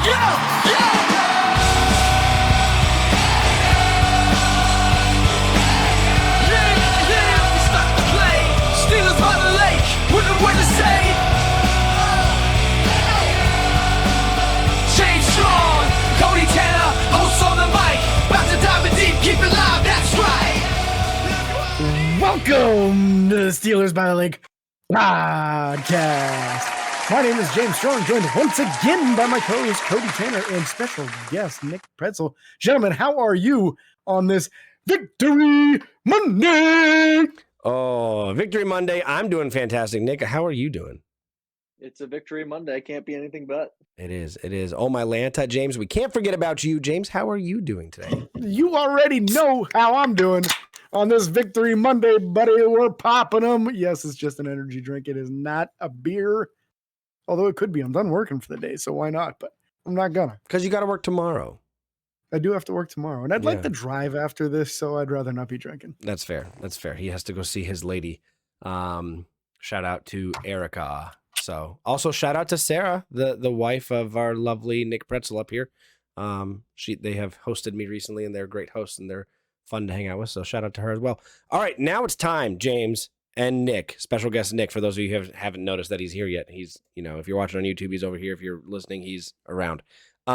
Yeah, yeah. Yeah, we start to play. Steelers by the lake. Wouldn't know what to say. James Strong, Cody Tanner, hosts on the mic. About to dive in deep, keep it live. That's right. Welcome to the Steelers by the Lake podcast. My name is James Strong, joined once again by my co-host Cody Tanner and special guest Nick Pretzel. Gentlemen, how are you on this Victory Monday? Oh, Victory Monday. I'm doing fantastic. Nick, how are you doing? It's a Victory Monday. Can't be anything but. It is. It is. Oh, my Lanta, James. We can't forget about you. James, how are you doing today? You already know how I'm doing on this Victory Monday, buddy. We're popping them. Yes, it's just an energy drink. It is not a beer. Although it could be. I'm done working for the day, so why not? But I'm not gonna. Because you got to work tomorrow. I do have to work tomorrow, and I'd like to drive after this, so I'd rather not be drinking. That's fair. That's fair. He has to go see his lady. Shout out to Erica. So also shout out to Sarah, the wife of our lovely Nick Pretzel up here. They have hosted me recently, and they're great hosts, and they're fun to hang out with. So shout out to her as well. All right, now it's time, James and Nick, special guest Nick. For those of you who haven't noticed that he's here yet, he's, if you're watching on YouTube, he's over here. If you're listening, he's around. We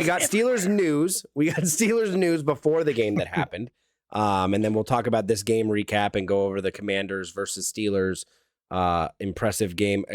got Steelers news. We got Steelers news before the game that happened. And then we'll talk about this game recap and go over the Commanders versus Steelers impressive game.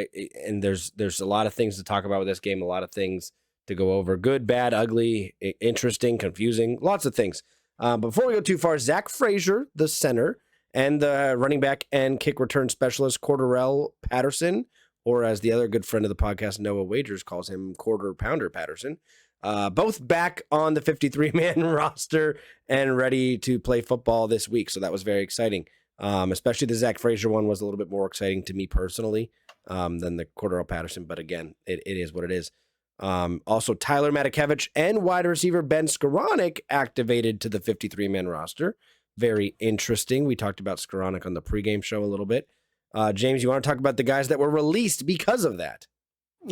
And there's a lot of things to talk about with this game, a lot of things to go over. Good, bad, ugly, interesting, confusing, lots of things. Before we go too far, Zach Frazier, the center, and the running back and kick return specialist, Cordarrelle Patterson, or as the other good friend of the podcast, Noah Wagers, calls him, Quarter Pounder Patterson, both back on the 53-man roster and ready to play football this week. So that was very exciting. Especially the Zach Frazier one was a little bit more exciting to me personally than the Cordarrelle Patterson. But again, it is what it is. Also, Tyler Matakevich and wide receiver Ben Skoranek activated to the 53-man roster. Very interesting. We talked about Skoranek on the pregame show a little bit. James, you want to talk about the guys that were released because of that?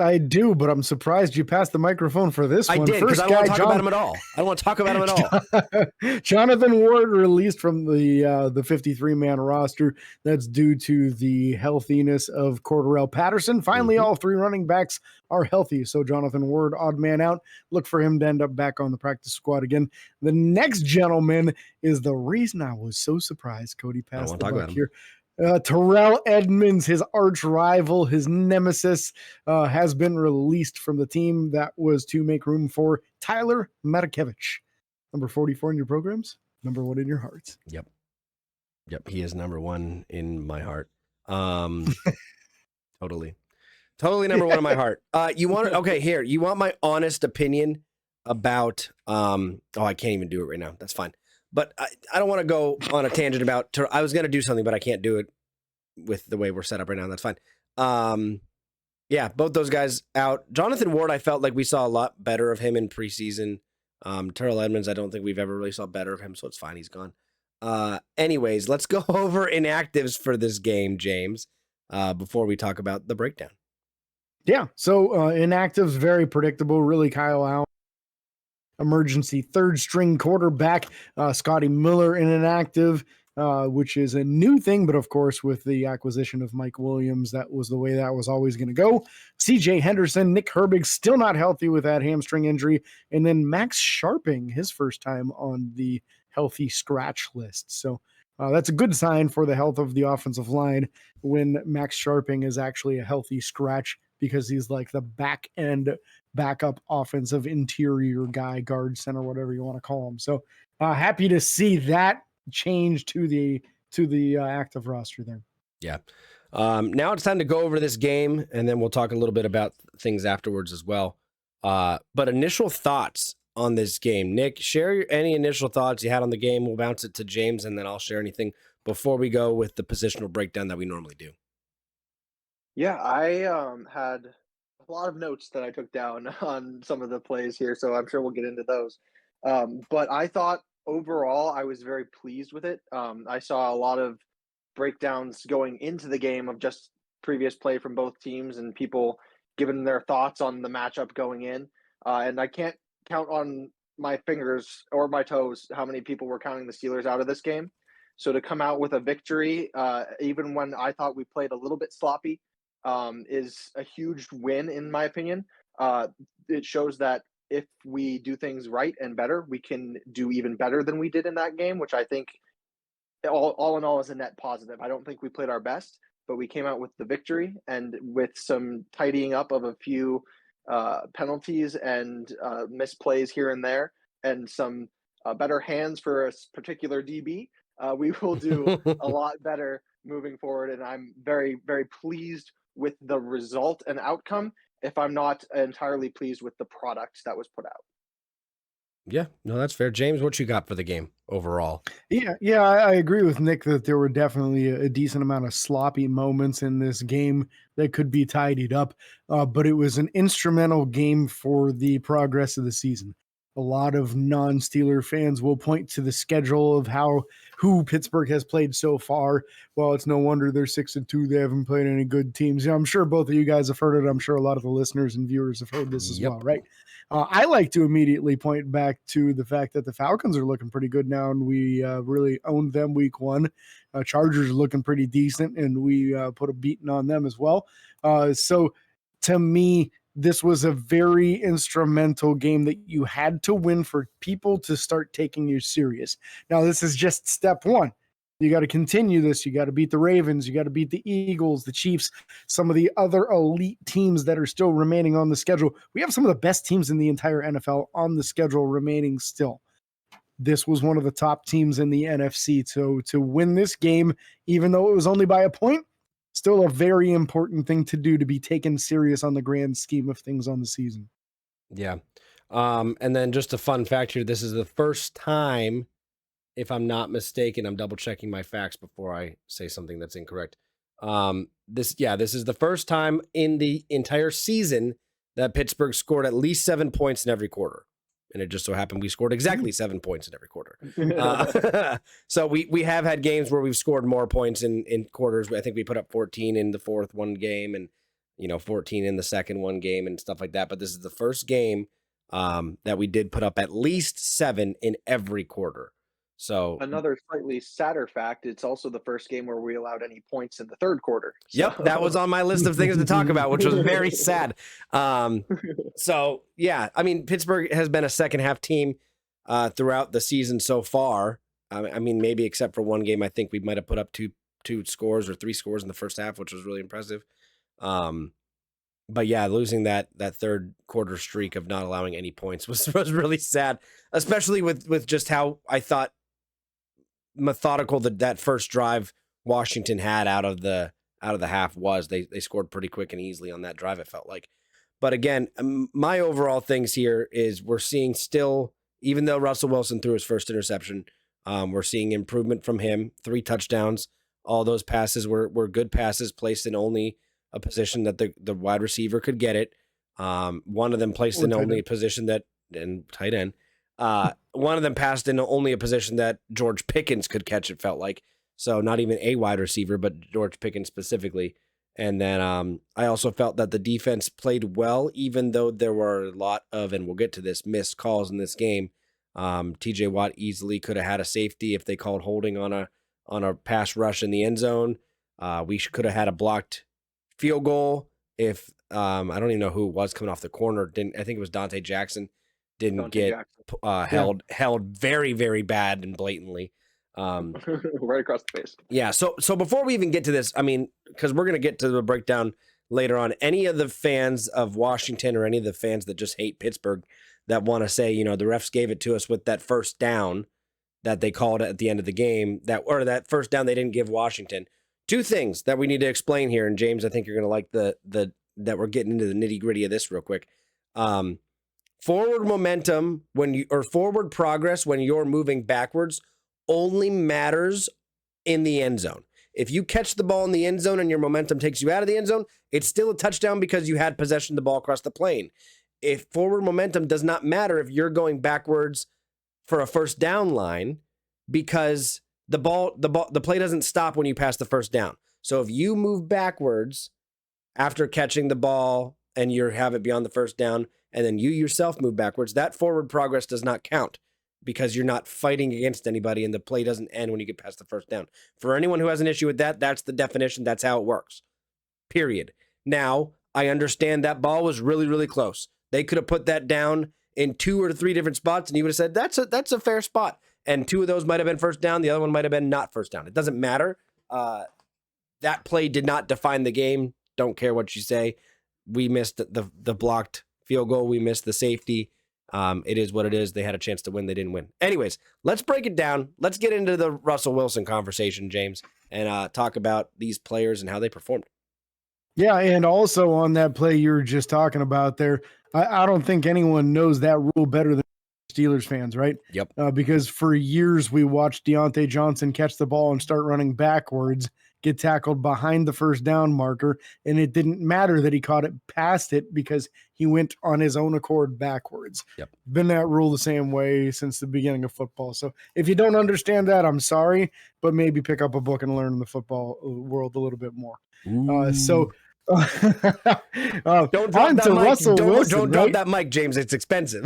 I do, but I'm surprised you passed the microphone for this one. I did, because I don't want to talk about him at all. I don't want to talk about him at all. Jonathan Ward released from the 53-man roster. That's due to the healthiness of Cordarrelle Patterson. Finally, all three running backs are healthy. So Jonathan Ward, odd man out. Look for him to end up back on the practice squad again. The next gentleman is the reason I was so surprised. Cody passed the buck here. Terrell Edmonds, his arch rival, his nemesis, has been released from the team. That was to make room for Tyler Matakevich. Number 44 in your programs, number 1 in your hearts. Yep. He is number 1 in my heart. Totally number 1 in my heart. You want my honest opinion about, I can't even do it right now. That's fine. But I don't want to go on a tangent about. I was going to do something, but I can't do it with the way we're set up right now. That's fine. Both those guys out. Jonathan Ward, I felt like we saw a lot better of him in preseason. Terrell Edmonds, I don't think we've ever really saw better of him, so it's fine. He's gone. Anyways, let's go over inactives for this game, James, before we talk about the breakdown. Yeah, so inactives, very predictable. Really, Kyle Allen. Emergency third string quarterback, Scotty Miller in inactive, which is a new thing. But of course, with the acquisition of Mike Williams, that was the way that was always going to go. CJ Henderson, Nick Herbig still not healthy with that hamstring injury. And then Max Sharping, his first time on the healthy scratch list. So that's a good sign for the health of the offensive line when Max Sharping is actually a healthy scratch, because he's like the back end backup offensive interior guy, guard center, whatever you want to call him. So happy to see that change to the active roster there. Yeah. Now it's time to go over this game, and then we'll talk a little bit about things afterwards as well. But initial thoughts on this game. Nick, share any initial thoughts you had on the game. We'll bounce it to James, and then I'll share anything before we go with the positional breakdown that we normally do. Yeah, I had a lot of notes that I took down on some of the plays here, so I'm sure we'll get into those. But I thought overall I was very pleased with it. I saw a lot of breakdowns going into the game of just previous play from both teams and people given their thoughts on the matchup going in. And I can't count on my fingers or my toes how many people were counting the Steelers out of this game. So to come out with a victory, even when I thought we played a little bit sloppy, is a huge win in my opinion. It shows that if we do things right and better, we can do even better than we did in that game, which I think all in all is a net positive. I don't think we played our best, but we came out with the victory and with some tidying up of a few penalties and misplays here and there, and some better hands for a particular DB. We will do a lot better moving forward, and I'm very, very pleased with the result and outcome, if I'm not entirely pleased with the product that was put out. Yeah, no, that's fair. James, what you got for the game overall? Yeah, I agree with Nick that there were definitely a decent amount of sloppy moments in this game that could be tidied up, but it was an instrumental game for the progress of the season. A lot of non-Steeler fans will point to the schedule of who Pittsburgh has played so far. Well, it's no wonder they're 6-2. They haven't played any good teams. I'm sure both of you guys have heard it. I'm sure a lot of the listeners and viewers have heard this as well, right? I like to immediately point back to the fact that the Falcons are looking pretty good now, and we really owned them week 1. Chargers are looking pretty decent, and we put a beating on them as well. So to me, this was a very instrumental game that you had to win for people to start taking you serious. Now, this is just step 1. You got to continue this. You got to beat the Ravens. You got to beat the Eagles, the Chiefs, some of the other elite teams that are still remaining on the schedule. We have some of the best teams in the entire NFL on the schedule remaining still. This was one of the top teams in the NFC. So to win this game, even though it was only by a point, still a very important thing to do to be taken serious on the grand scheme of things on the season. Yeah. And then just a fun fact here. This is the first time, if I'm not mistaken, I'm double checking my facts before I say something that's incorrect. This is the first time in the entire season that Pittsburgh scored at least 7 points in every quarter. And it just so happened we scored exactly 7 points in every quarter. So we have had games where we've scored more points in quarters. I think we put up 14 in the fourth one game and 14 in the second one game and stuff like that. But this is the first game that we did put up at least 7 in every quarter. So another slightly sadder fact, it's also the first game where we allowed any points in the third quarter. Yep, that was on my list of things to talk about, which was very sad. So, yeah, I mean, Pittsburgh has been a second half team throughout the season so far. I mean, maybe except for one game, I think we might have put up two scores or 3 scores in the first half, which was really impressive. But yeah, losing that third quarter streak of not allowing any points was really sad, especially with just how I thought methodical that first drive Washington had out of the half was. They scored pretty quick and easily on that drive, it felt like. But again, my overall things here is we're seeing still, even though Russell Wilson threw his first interception, we're seeing improvement from him. 3 touchdowns. All those passes were good passes placed in only a position that the wide receiver could get it. One of them placed in only a position that, and tight end. One of them passed in only a position that George Pickens could catch, it felt like. So not even a wide receiver, but George Pickens specifically. And then I also felt that the defense played well, even though there were a lot of, and we'll get to this, missed calls in this game. TJ Watt easily could have had a safety if they called holding on a pass rush in the end zone. We could have had a blocked field goal if I don't even know who it was coming off the corner. I think it was Dante Jackson. Held very, very bad and blatantly. Right across the face. Yeah. So before we even get to this, I mean, because we're going to get to the breakdown later on, any of the fans of Washington or any of the fans that just hate Pittsburgh that want to say, the refs gave it to us with that first down that they called at the end of the game, that first down they didn't give Washington. 2 things that we need to explain here. And James, I think you're going to like that we're getting into the nitty gritty of this real quick. Forward momentum forward progress when you're moving backwards only matters in the end zone. If you catch the ball in the end zone and your momentum takes you out of the end zone, it's still a touchdown because you had possession of the ball across the plane. If forward momentum does not matter if you're going backwards for a first down line, because the play doesn't stop when you pass the first down. So if you move backwards after catching the ball and you have it beyond the first down, and then you yourself move backwards, that forward progress does not count because you're not fighting against anybody and the play doesn't end when you get past the first down. For anyone who has an issue with that, that's the definition. That's how it works. Period. Now, I understand that ball was really, really close. They could have put that down in 2 or 3 different spots, and you would have said, that's a fair spot. And 2 of those might have been first down. The other one might have been not first down. It doesn't matter. That play did not define the game. Don't care what you say. We missed the blocked field goal. We missed the safety. It is what it is. They had a chance to win. They didn't win. Anyways, let's break it down. Let's get into the Russell Wilson conversation, James, and talk about these players and how they performed. Yeah, and also on that play you were just talking about there, I don't think anyone knows that rule better than Steelers fans, right? Yep. Because for years we watched Deontay Johnson catch the ball and start running backwards, get tackled behind the first down marker, and it didn't matter that he caught it past it because he went on his own accord backwards. Yep. Been that rule the same way since the beginning of football. So if you don't understand that, I'm sorry, but maybe pick up a book and learn the football world a little bit more. Don't drop that mic. Russell Wilson, don't drop that mic, James. It's expensive.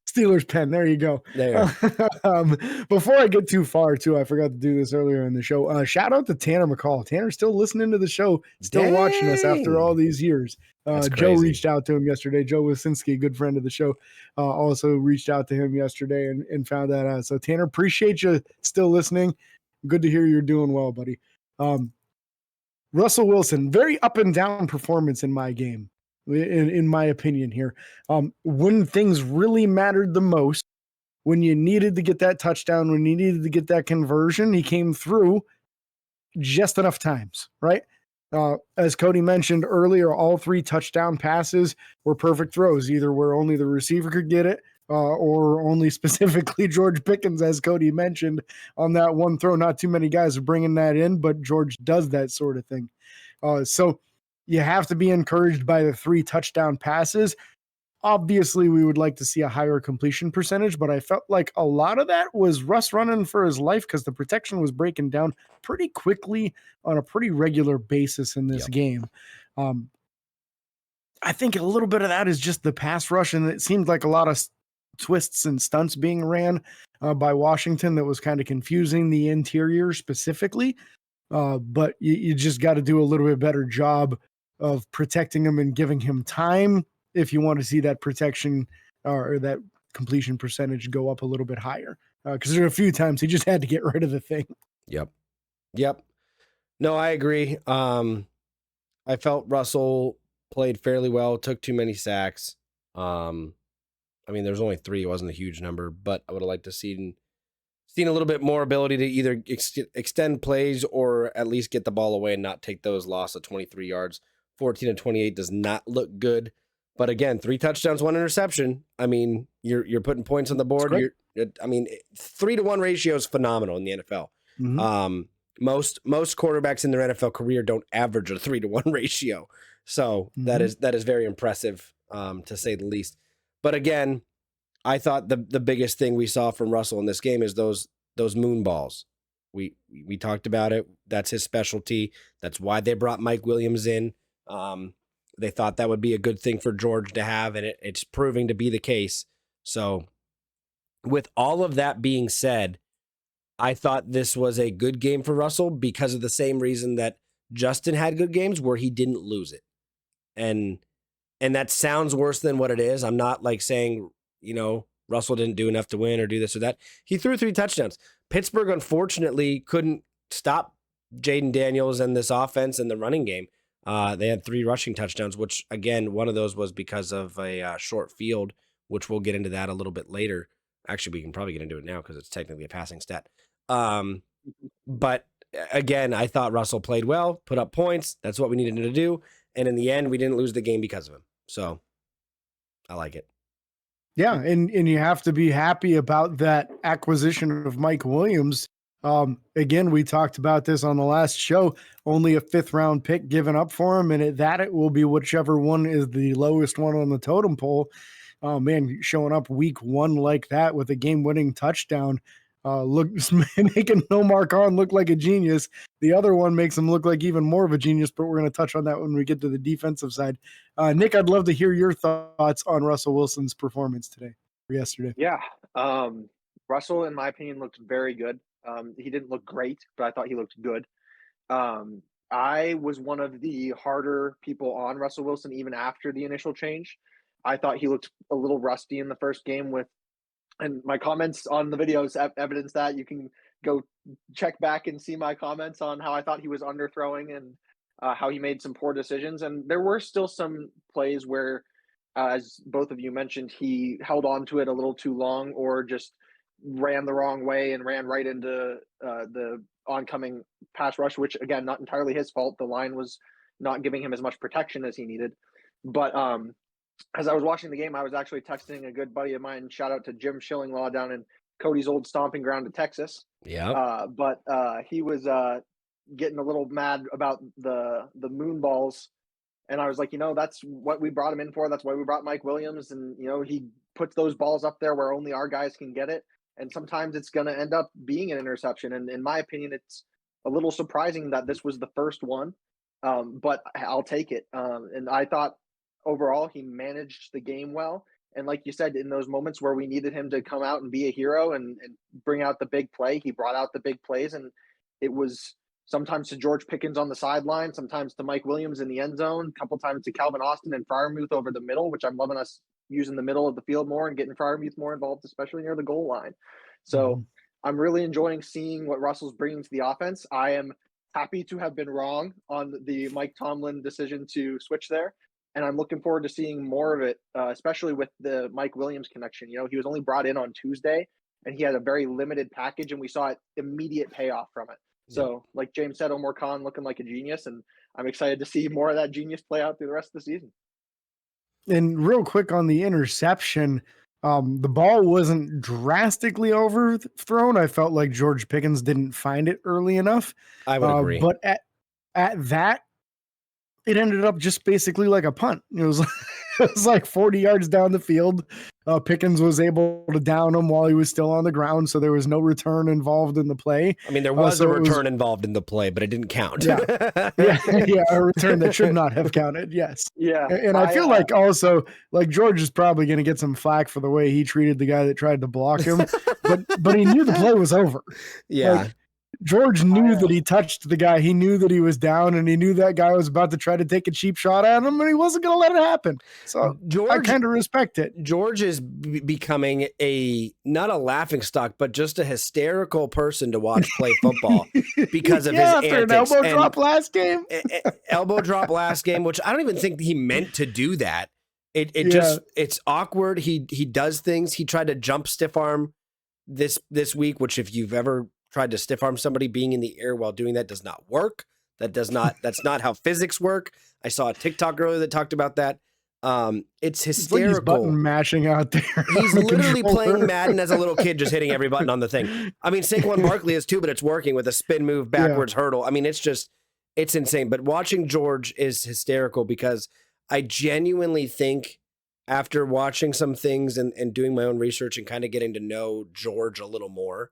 Steelers pen. There you go. There. Before I get too far, too, I forgot to do this earlier in the show. Shout out to Tanner McCall. Tanner's still listening to the show, still watching us after all these years. Joe reached out to him yesterday. Joe Wasinski, good friend of the show, also reached out to him yesterday and found that out. So Tanner, appreciate you still listening. Good to hear you're doing well, buddy. Russell Wilson, very up and down performance in my game, in my opinion here. When things really mattered the most, when you needed to get that touchdown, when you needed to get that conversion, he came through just enough times, right? As Cody mentioned earlier, all 3 touchdown passes were perfect throws, either where only the receiver could get it, or only specifically George Pickens, as Cody mentioned on that one throw. Not too many guys are bringing that in, but George does that sort of thing. So you have to be encouraged by the 3 touchdown passes. Obviously, we would like to see a higher completion percentage, but I felt like a lot of that was Russ running for his life because the protection was breaking down pretty quickly on a pretty regular basis in this game. I think a little bit of that is just the pass rush, and it seemed like a lot of twists and stunts being ran by Washington that was kind of confusing the interior specifically. But you just got to do a little bit better job of protecting him and giving him time if you want to see that protection or that completion percentage go up a little bit higher. Because there are a few times he just had to get rid of the thing. Yep. No, I agree. I felt Russell played fairly well, took too many sacks. I mean, there's only 3. It wasn't a huge number, but I would have liked to seen a little bit more ability to either extend plays or at least get the ball away and not take those loss of 23 yards. 14-28 does not look good. But again, 3 touchdowns, 1 interception. I mean, you're putting points on the board. 3-to-1 ratio is phenomenal in the NFL. Mm-hmm. Most quarterbacks in their NFL career don't average a 3-to-1 ratio. So that is very impressive, to say the least. But again, I thought the biggest thing we saw from Russell in this game is those moon balls. We talked about it. That's his specialty. That's why they brought Mike Williams in. They thought that would be a good thing for George to have, and it's proving to be the case. So with all of that being said, I thought this was a good game for Russell because of the same reason that Justin had good games where he didn't lose it. And that sounds worse than what it is. I'm not like saying, Russell didn't do enough to win or do this or that. He threw 3 touchdowns. Pittsburgh, unfortunately, couldn't stop Jaden Daniels and this offense and the running game. They had 3 rushing touchdowns, which, again, one of those was because of a short field, which we'll get into that a little bit later. Actually, we can probably get into it now because it's technically a passing stat. But, again, I thought Russell played well, put up points. That's what we needed him to do. And in the end, we didn't lose the game because of him. So I like it. Yeah, and you have to be happy about that acquisition of Mike Williams. Again, we talked about this on the last show, only a 5th round pick given up for him. And it will be whichever one is the lowest one on the totem pole. Man, showing up week 1 like that with a game winning touchdown. making Omar Khan look like a genius. The other one makes him look like even more of a genius, but we're going to touch on that when we get to the defensive side. Nick, I'd love to hear your thoughts on Russell Wilson's performance today or yesterday. Yeah. Russell, in my opinion, looked very good. He didn't look great, but I thought he looked good. I was one of the harder people on Russell Wilson even after the initial change. I thought he looked a little rusty in the first game and my comments on the videos evidence that. You can go check back and see my comments on how I thought he was underthrowing and how he made some poor decisions. And there were still some plays where, as both of you mentioned, he held on to it a little too long or just ran the wrong way and ran right into the oncoming pass rush, which again, not entirely his fault. The line was not giving him as much protection as he needed. But as I was watching the game, I was actually texting a good buddy of mine. Shout out to Jim Schillinglaw down in Cody's old stomping ground in Texas. Yeah. But he was getting a little mad about the moon balls. And I was like, that's what we brought him in for. That's why we brought Mike Williams. And, he puts those balls up there where only our guys can get it. And sometimes it's going to end up being an interception. And in my opinion, it's a little surprising that this was the first one. But I'll take it. And I thought overall he managed the game well. And like you said, in those moments where we needed him to come out and be a hero and bring out the big play, he brought out the big plays. And it was sometimes to George Pickens on the sideline, sometimes to Mike Williams in the end zone, a couple times to Calvin Austin and Freiermuth over the middle, which I'm loving us using the middle of the field more and getting Freiermuth more involved, especially near the goal line. So I'm really enjoying seeing what Russell's bringing to the offense. I am happy to have been wrong on the Mike Tomlin decision to switch there. And I'm looking forward to seeing more of it, especially with the Mike Williams connection. He was only brought in on Tuesday and he had a very limited package and we saw immediate payoff from it. So like James said, Omar Khan looking like a genius, and I'm excited to see more of that genius play out through the rest of the season. And real quick on the interception, the ball wasn't drastically overthrown. I felt like George Pickens didn't find it early enough. I would agree. But at that, it ended up just basically like a punt. It was like 40 yards down the field. Pickens was able to down him while he was still on the ground, so there was no return involved in the play. I mean, there was a return involved in the play, but it didn't count. Yeah, a return that should not have counted. Yes. Yeah, and I feel like also like George is probably going to get some flack for the way he treated the guy that tried to block him, but he knew the play was over. Yeah. Like, George knew that he touched the guy. He knew that he was down, and he knew that guy was about to try to take a cheap shot at him, and he wasn't going to let it happen. So I kind of respect it. George is becoming not a laughingstock, but just a hysterical person to watch play football because of his antics. An elbow drop last game. Elbow drop last game, which I don't even think he meant to do that. It's awkward. He does things. He tried to jump stiff arm this week, which if you've ever tried to stiff arm somebody, being in the air while doing that does not work. That's not how physics work. I saw a TikTok earlier that talked about that. It's hysterical. Like he's button mashing out there. He's literally playing Madden as a little kid, just hitting every button on the thing. I mean, Saquon Barkley is too, but it's working with a spin move, backwards hurdle. I mean, it's insane. But watching George is hysterical because I genuinely think after watching some things and doing my own research and kind of getting to know George a little more,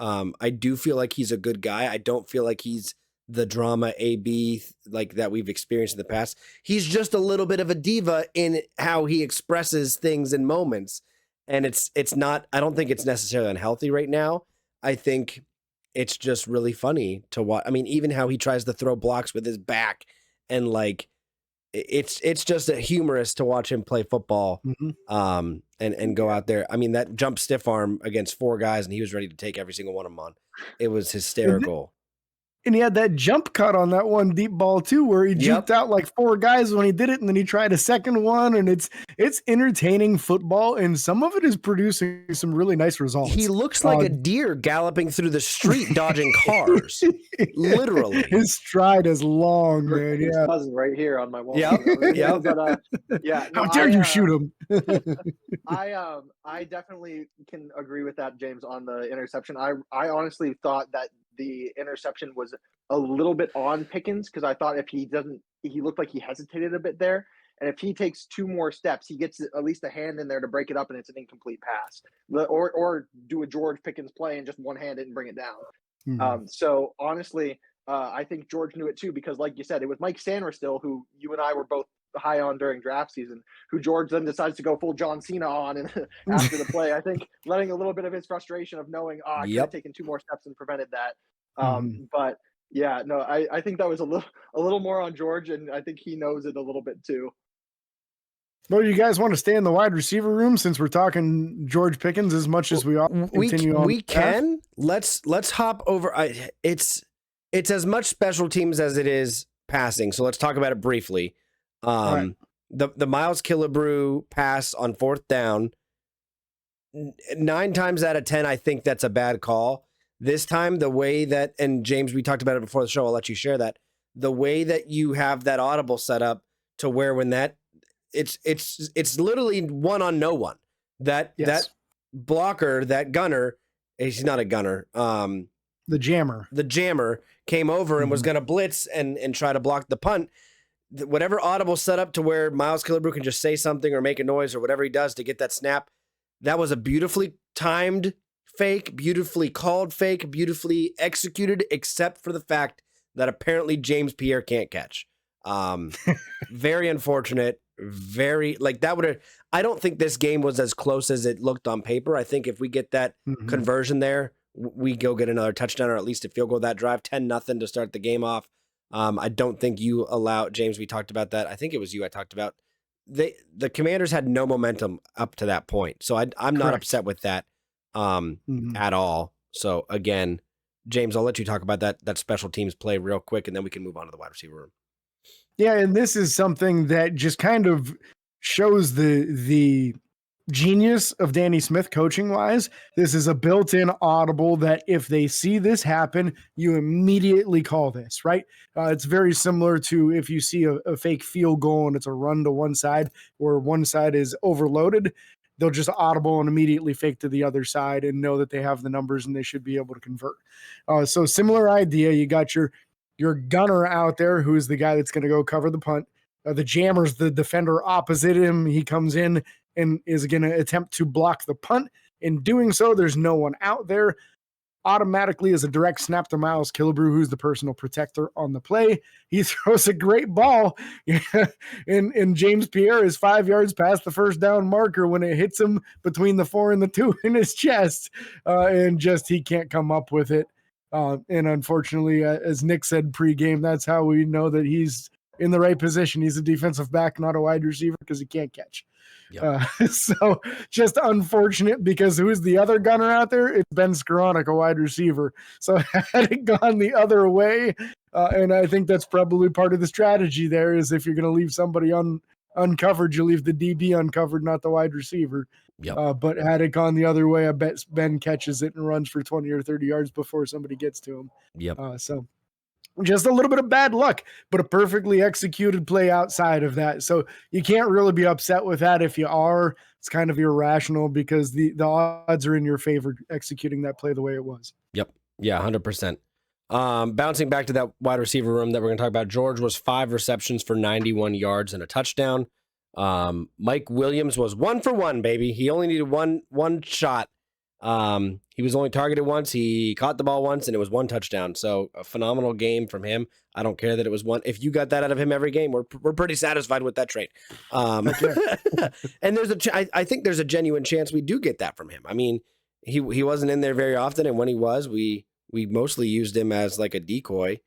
I do feel like he's a good guy. I don't feel like he's the drama AB like that we've experienced in the past. He's just a little bit of a diva in how he expresses things in moments. And it's not, I don't think it's necessarily unhealthy right now. I think it's just really funny to watch. I mean, even how he tries to throw blocks with his back and like, it's just a humorous to watch him play football. And go out there. I mean, that jump stiff arm against four guys and he was ready to take every single one of them on. It was hysterical. And he had that jump cut on that one deep ball too, where he juked out like four guys when he did it, and then he tried a second one. And it's entertaining football, and some of it is producing some really nice results. He looks like a deer galloping through the street, dodging cars. Literally, his stride is long, man. His cousin right here on my wall. Yeah. But, how dare you shoot him? I definitely can agree with that, James, on the interception. I honestly thought that the interception was a little bit on Pickens because I thought if he looked like he hesitated a bit there. And if he takes 2 more steps, he gets at least a hand in there to break it up, and it's an incomplete pass. Or do a George Pickens play and just one hand it and bring it down. So honestly, I think George knew it too, because like you said, it was Mike Sanderstill, who you and I were both high on during draft season, who George then decides to go full John Cena on and after the play. I think letting a little bit of his frustration of knowing, I could have taken 2 more steps and prevented that. But yeah, no, I think that was a little more on George, and I think he knows it a little bit too. Well, you guys want to stay in the wide receiver room since we're talking George Pickens as much as we are? We can. Let's hop over. It's as much special teams as it is passing. So let's talk about it briefly. Right. The Miles Killebrew pass on 4th down, 9 times out of 10, I think that's a bad call. This time, the way that, and James, we talked about it before the show, I'll let you share that. The way that you have that audible set up to where when that, it's literally one on no one. That blocker, that gunner, he's not a gunner. The jammer came over and was going to blitz and try to block the punt. Whatever audible set up to where Miles Killebrew can just say something or make a noise or whatever he does to get that snap. That was a beautifully timed fake, beautifully called fake, beautifully executed, except for the fact that apparently James Pierre can't catch. Very unfortunate. Very like that would have. I don't think this game was as close as it looked on paper. I think if we get that conversion there, we go get another touchdown or at least a field goal that drive. 10-0 to start the game off. I don't think you allow James. We talked about that. I think it was you I talked about. The Commanders had no momentum up to that point, so I'm not upset with that at all. So again, James, I'll let you talk about that special teams play real quick, and then we can move on to the wide receiver room. Yeah, and this is something that just kind of shows the genius of Danny Smith coaching wise. This is a built-in audible that if they see this happen, you immediately call this, right? It's very similar to if you see a fake field goal and it's a run to one side where one side is overloaded, they'll just audible and immediately fake to the other side and know that they have the numbers and they should be able to convert. So similar idea. You got your gunner out there, who is the guy that's going to go cover the punt. The jammer's the defender opposite him. He comes in and is going to attempt to block the punt. In doing so, there's no one out there. Automatically is a direct snap to Miles Killebrew, who's the personal protector on the play. He throws a great ball, and James Pierre is 5 yards past the first down marker when it hits him between the 4 and the 2 in his chest, and just he can't come up with it. And unfortunately, as Nick said pregame, that's how we know that he's in the right position. He's a defensive back, not a wide receiver, because he can't catch. Yep. So just unfortunate, because who's the other gunner out there? It's Ben Skoranek, a wide receiver. So had it gone the other way, and I think that's probably part of the strategy there, is if you're going to leave somebody uncovered, you leave the DB uncovered, not the wide receiver. Yep. But had it gone the other way, I bet Ben catches it and runs for 20 or 30 yards before somebody gets to him. Yep. So just a little bit of bad luck, but a perfectly executed play outside of that. So you can't really be upset with that. If you are, it's kind of irrational, because the odds are in your favor executing that play the way it was. Yep. Yeah, 100%. Bouncing back to that wide receiver room that we're going to talk about, George was 5 receptions for 91 yards and a touchdown. Mike Williams was 1 for 1, baby. He only needed one shot. He was only targeted once. He caught the ball once, and it was 1 touchdown. So a phenomenal game from him. I don't care that it was 1. If you got that out of him every game, we're pretty satisfied with that trade. And I think there's a genuine chance we do get that from him. I mean, he wasn't in there very often, and when he was, we mostly used him as like a decoy.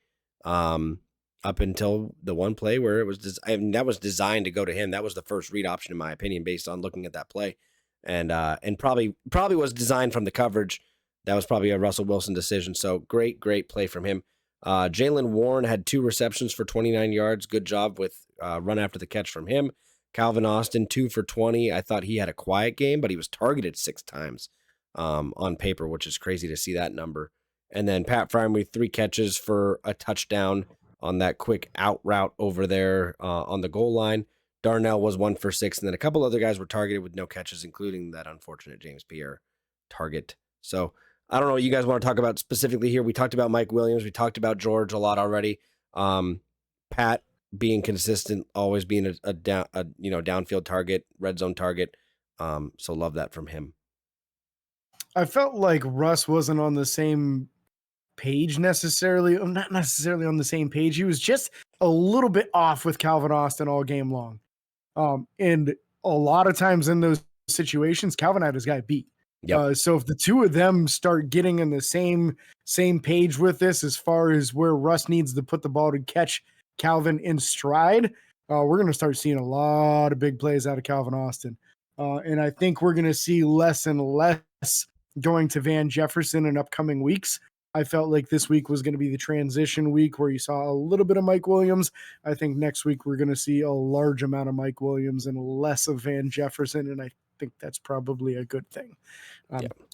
Up until the one play where it was, that was designed to go to him. That was the first read option, in my opinion, based on looking at that play, and probably was designed from the coverage. That was probably a Russell Wilson decision. So great play from him. Jaylen Warren had 2 receptions for 29 yards. Good job with run after the catch from him. Calvin Austin 2 for 20. I thought he had a quiet game, but he was targeted 6 times on paper, which is crazy to see that number. And then Pat Fryermuth 3 catches for a touchdown on that quick out route over there on the goal line. Darnell was 1 for 6, and then a couple other guys were targeted with no catches, including that unfortunate James Pierre target. So I don't know what you guys want to talk about specifically here. We talked about Mike Williams. We talked about George a lot already. Pat, being consistent, always being a downfield target, red zone target. So love that from him. I felt like Russ wasn't on the same page necessarily. Not necessarily on the same page. He was just a little bit off with Calvin Austin all game long. And a lot of times in those situations, Calvin had his guy beat. Yep. So if the two of them start getting in the same page with this, as far as where Russ needs to put the ball to catch Calvin in stride, we're going to start seeing a lot of big plays out of Calvin Austin. And I think we're going to see less and less going to Van Jefferson in upcoming weeks. I felt like this week was going to be the transition week where you saw a little bit of Mike Williams. I think next week we're going to see a large amount of Mike Williams and less of Van Jefferson, and I think that's probably a good thing.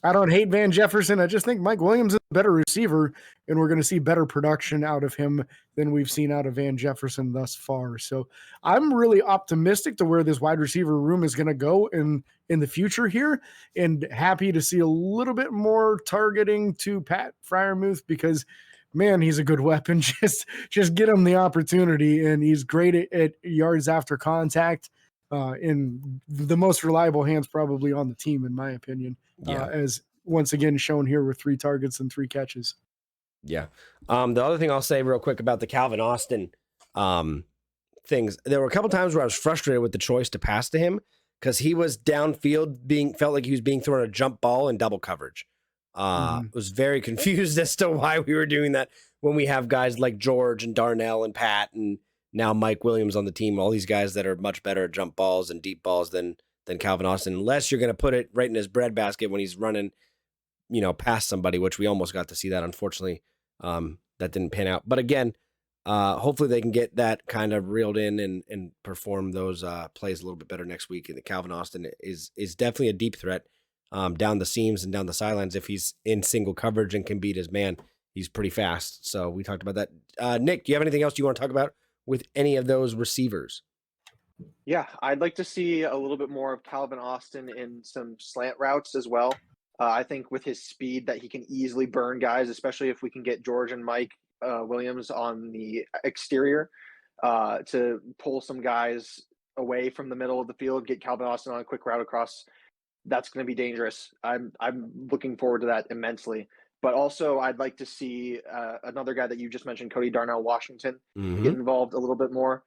I don't hate Van Jefferson. I just think Mike Williams is a better receiver, and we're going to see better production out of him than we've seen out of Van Jefferson thus far. So I'm really optimistic to where this wide receiver room is going to go in the future here, and happy to see a little bit more targeting to Pat Freiermuth, because man, he's a good weapon. Just get him the opportunity, and he's great at yards after contact. In the most reliable hands probably on the team, in my opinion, as once again shown here with 3 targets and 3 catches. Yeah. The other thing I'll say real quick about the Calvin Austin things, there were a couple times where I was frustrated with the choice to pass to him because he was downfield felt like he was being thrown a jump ball in double coverage. Was very confused as to why we were doing that when we have guys like George and Darnell and Pat and now Mike Williams on the team, all these guys that are much better at jump balls and deep balls than Calvin Austin, unless you're going to put it right in his breadbasket when he's running, past somebody, which we almost got to see that. Unfortunately, that didn't pan out. But again, hopefully they can get that kind of reeled in and perform those plays a little bit better next week. And Calvin Austin is definitely a deep threat down the seams and down the sidelines. If he's in single coverage and can beat his man, he's pretty fast. So we talked about that. Nick, do you have anything else you want to talk about with any of those receivers? Yeah, I'd like to see a little bit more of Calvin Austin in some slant routes as well. I think with his speed that he can easily burn guys, especially if we can get George and Mike Williams on the exterior to pull some guys away from the middle of the field, get Calvin Austin on a quick route across. That's going to be dangerous. I'm looking forward to that immensely. But also, I'd like to see another guy that you just mentioned, Cody Darnell Washington, get involved a little bit more.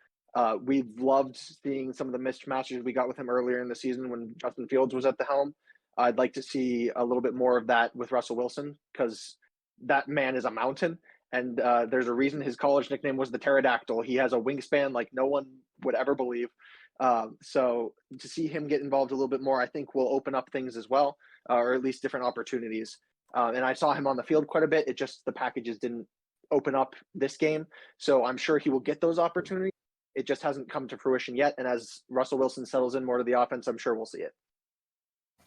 We've loved seeing some of the mismatches we got with him earlier in the season when Justin Fields was at the helm. I'd like to see a little bit more of that with Russell Wilson, because that man is a mountain. And there's a reason his college nickname was the Pterodactyl. He has a wingspan like no one would ever believe. So to see him get involved a little bit more, I think will open up things as well, or at least different opportunities. And I saw him on the field quite a bit. It just, the packages didn't open up this game. So I'm sure he will get those opportunities. It just hasn't come to fruition yet. And as Russell Wilson settles in more to the offense, I'm sure we'll see it.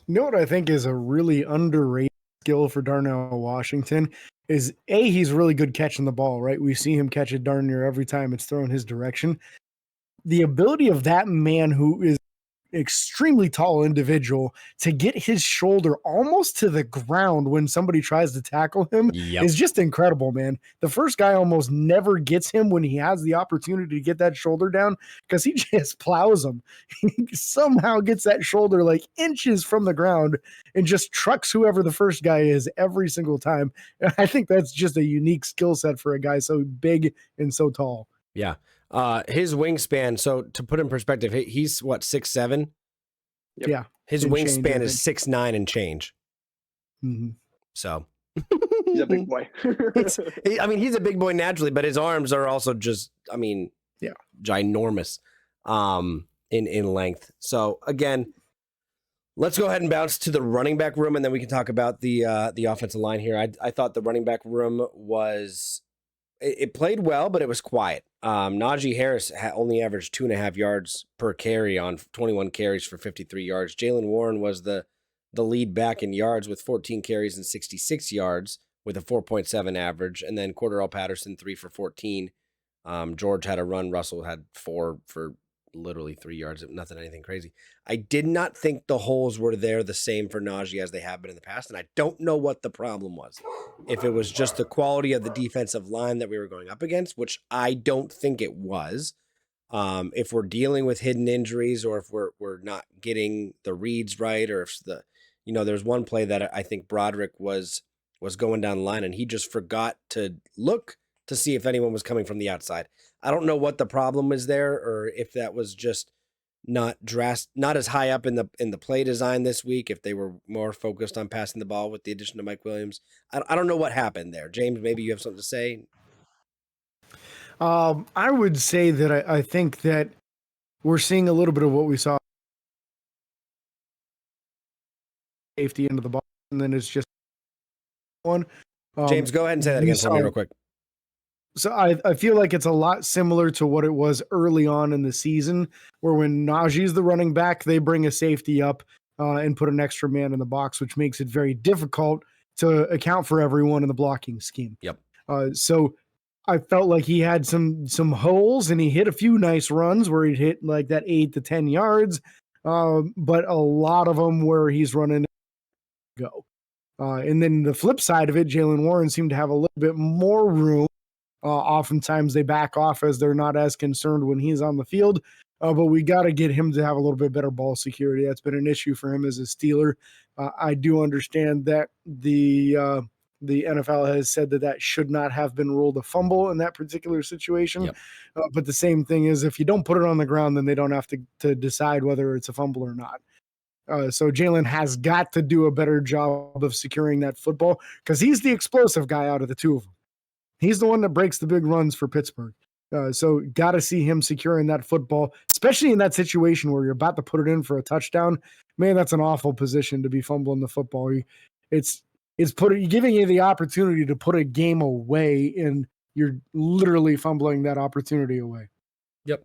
You know what I think is a really underrated skill for Darnell Washington is he's really good catching the ball, right? We see him catch it darn near every time it's thrown his direction. The ability of that man, who is extremely tall individual, to get his shoulder almost to the ground when somebody tries to tackle him is just incredible, man. The first guy almost never gets him when he has the opportunity to get that shoulder down, because he just plows him. He somehow gets that shoulder like inches from the ground and just trucks whoever the first guy is every single time. And I think that's just a unique skill set for a guy so big and so tall. Yeah. His wingspan, so to put in perspective, he's what, 6'7"? Yep. Yeah. His wingspan is 6'9" and change. Mm-hmm. So he's a big boy. He's a big boy naturally, but his arms are also just, ginormous in length. So again, let's go ahead and bounce to the running back room, and then we can talk about the offensive line here. I thought the running back room it played well, but it was quiet. Najee Harris only averaged 2.5 yards per carry on 21 carries for 53 yards. Jaylen Warren was the lead back in yards with 14 carries and 66 yards with a 4.7 average. And then Cordarrelle Patterson, 3 for 14. George had a run. Russell had 4 for literally 3 yards. Anything crazy. I did not think the holes were there the same for Najee as they have been in the past. And I don't know what the problem was. If it was just the quality of the defensive line that we were going up against, which I don't think it was. If we're dealing with hidden injuries, or if we're not getting the reads right, or if there's one play that I think Broderick was going down the line and he just forgot to look to see if anyone was coming from the outside. I don't know what the problem is there, or if that was just not as high up in the play design this week, if they were more focused on passing the ball with the addition of Mike Williams. I don't know what happened there. James, maybe you have something to say. I would say that I think that we're seeing a little bit of what we saw safety into the ball, and then it's just one. James, go ahead and say that again for me real quick. So I feel like it's a lot similar to what it was early on in the season, where when Najee's the running back, they bring a safety up and put an extra man in the box, which makes it very difficult to account for everyone in the blocking scheme. Yep. So I felt like he had some holes, and he hit a few nice runs where he'd hit like that 8 to 10 yards, but a lot of them where he's running go. And then the flip side of it, Jalen Warren seemed to have a little bit more room. Oftentimes they back off as they're not as concerned when he's on the field. But we got to get him to have a little bit better ball security. That's been an issue for him as a Steeler. I do understand that the NFL has said that should not have been ruled a fumble in that particular situation. Yep. But the same thing is, if you don't put it on the ground, then they don't have to decide whether it's a fumble or not. So Jalen has got to do a better job of securing that football, because he's the explosive guy out of the two of them. He's the one that breaks the big runs for Pittsburgh. So got to see him securing that football, especially in that situation where you're about to put it in for a touchdown. Man, that's an awful position to be fumbling the football. It's giving you the opportunity to put a game away, and you're literally fumbling that opportunity away. Yep.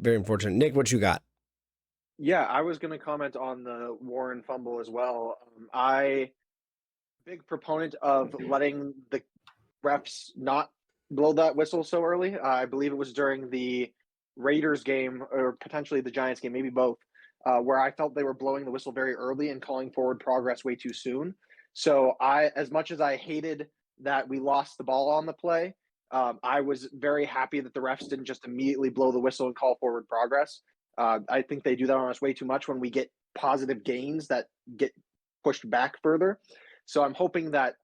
Very unfortunate. Nick, what you got? Yeah, I was going to comment on the Warren fumble as well. Big proponent of letting the refs not blow that whistle so early. I believe it was during the Raiders game, or potentially the Giants game, maybe both, where I felt they were blowing the whistle very early and calling forward progress way too soon. So as much as I hated that we lost the ball on the play, I was very happy that the refs didn't just immediately blow the whistle and call forward progress. I think they do that on us way too much when we get positive gains that get pushed back further. So I'm hoping that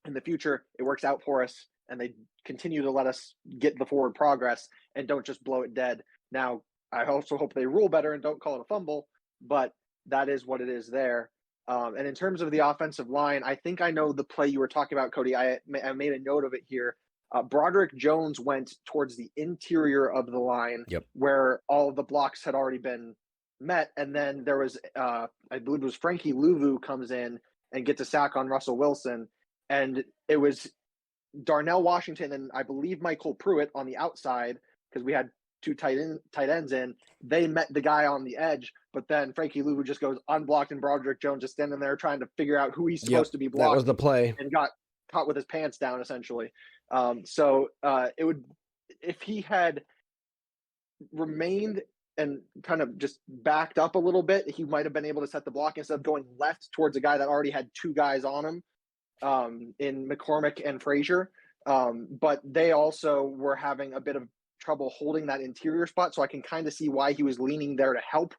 in the future it works out for us and they continue to let us get the forward progress and don't just blow it dead. Now, I also hope they rule better and don't call it a fumble, but that is what it is there. And in terms of the offensive line, I think I know the play you were talking about, Cody. I made a note of it here. Broderick Jones went towards the interior of the line, where all of the blocks had already been met. And then there was, I believe it was Frankie Louvu comes in and gets a sack on Russell Wilson. And it was Darnell Washington and I believe Michael Pruitt on the outside, because we had two tight ends in. They met the guy on the edge, but then Frankie Louvu just goes unblocked, and Broderick Jones just standing there trying to figure out who he's supposed to be blocking. That was the play. And got caught with his pants down, essentially. So it would, if he had remained and kind of just backed up a little bit, he might have been able to set the block instead of going left towards a guy that already had two guys on him, in McCormick and Frazier. But they also were having a bit of trouble holding that interior spot, so I can kind of see why he was leaning there to help.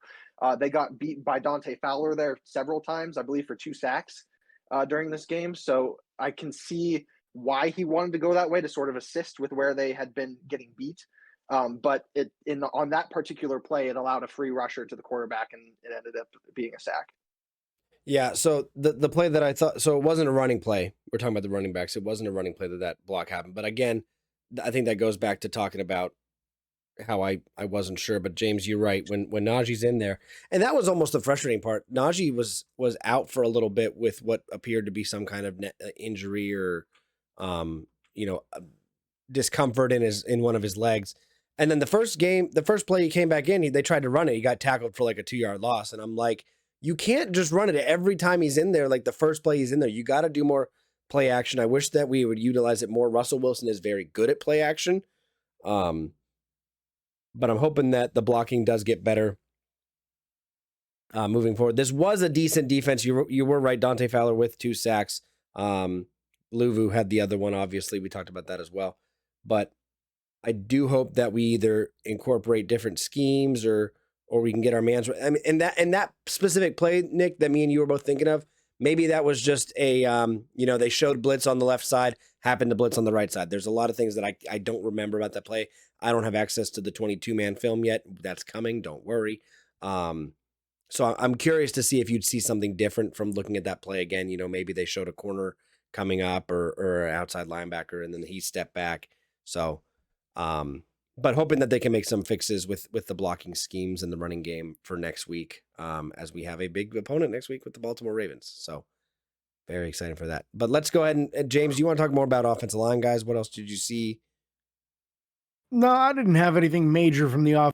They got beat by Dante Fowler there several times, I believe, for 2 sacks during this game. So I can see why he wanted to go that way, to sort of assist with where they had been getting beat. But on that particular play, it allowed a free rusher to the quarterback, and it ended up being a sack. Yeah, so the play that I thought, so it wasn't a running play. We're talking about the running backs. It wasn't a running play that block happened. But again, I think that goes back to talking about how I wasn't sure. But James, you're right. When Najee's in there, and that was almost the frustrating part. Najee was out for a little bit with what appeared to be some kind of injury or, discomfort in one of his legs. And then the first play he came back in, they tried to run it. He got tackled for like a 2-yard loss. And I'm like, you can't just run it every time he's in there. Like the first play he's in there, you got to do more play action. I wish that we would utilize it more. Russell Wilson is very good at play action. But I'm hoping that the blocking does get better moving forward. This was a decent defense. You were right. Dante Fowler with 2 sacks. Louvu had the other one, obviously. We talked about that as well. But I do hope that we either incorporate different schemes or we can get our man's. I mean, and that specific play, Nick, that me and you were both thinking of, maybe that was just a they showed blitz on the left side, happened to blitz on the right side. There's a lot of things that I don't remember about that play. I don't have access to the 22-man film yet. That's coming. Don't worry. So I'm curious to see if you'd see something different from looking at that play again. Maybe they showed a corner coming up or an outside linebacker, and then he stepped back. So, but hoping that they can make some fixes with the blocking schemes and the running game for next week, as we have a big opponent next week with the Baltimore Ravens. So very excited for that. But let's go ahead and James, you want to talk more about offensive line, guys? What else did you see? No, I didn't have anything major from the off.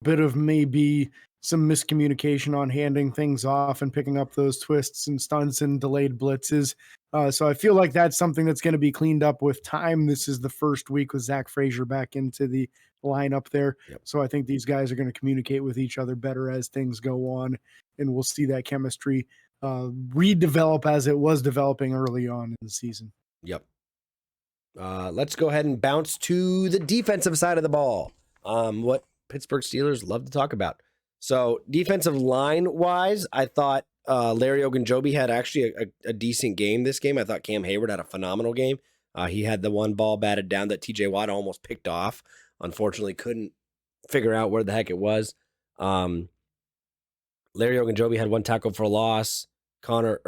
Bit of maybe some miscommunication on handing things off and picking up those twists and stunts and delayed blitzes. So I feel like that's something that's going to be cleaned up with time. This is the first week with Zach Frazier back into the lineup there. Yep. So I think these guys are going to communicate with each other better as things go on, and we'll see that chemistry redevelop as it was developing early on in the season. Yep. Let's go ahead and bounce to the defensive side of the ball. What Pittsburgh Steelers love to talk about. So defensive line wise, I thought Larry Ogunjobi had actually a decent game this game. I thought Cam Hayward had a phenomenal game. He had the one ball batted down that TJ Watt almost picked off. Unfortunately, couldn't figure out where the heck it was. Larry Ogunjobi had 1 tackle for loss. Cam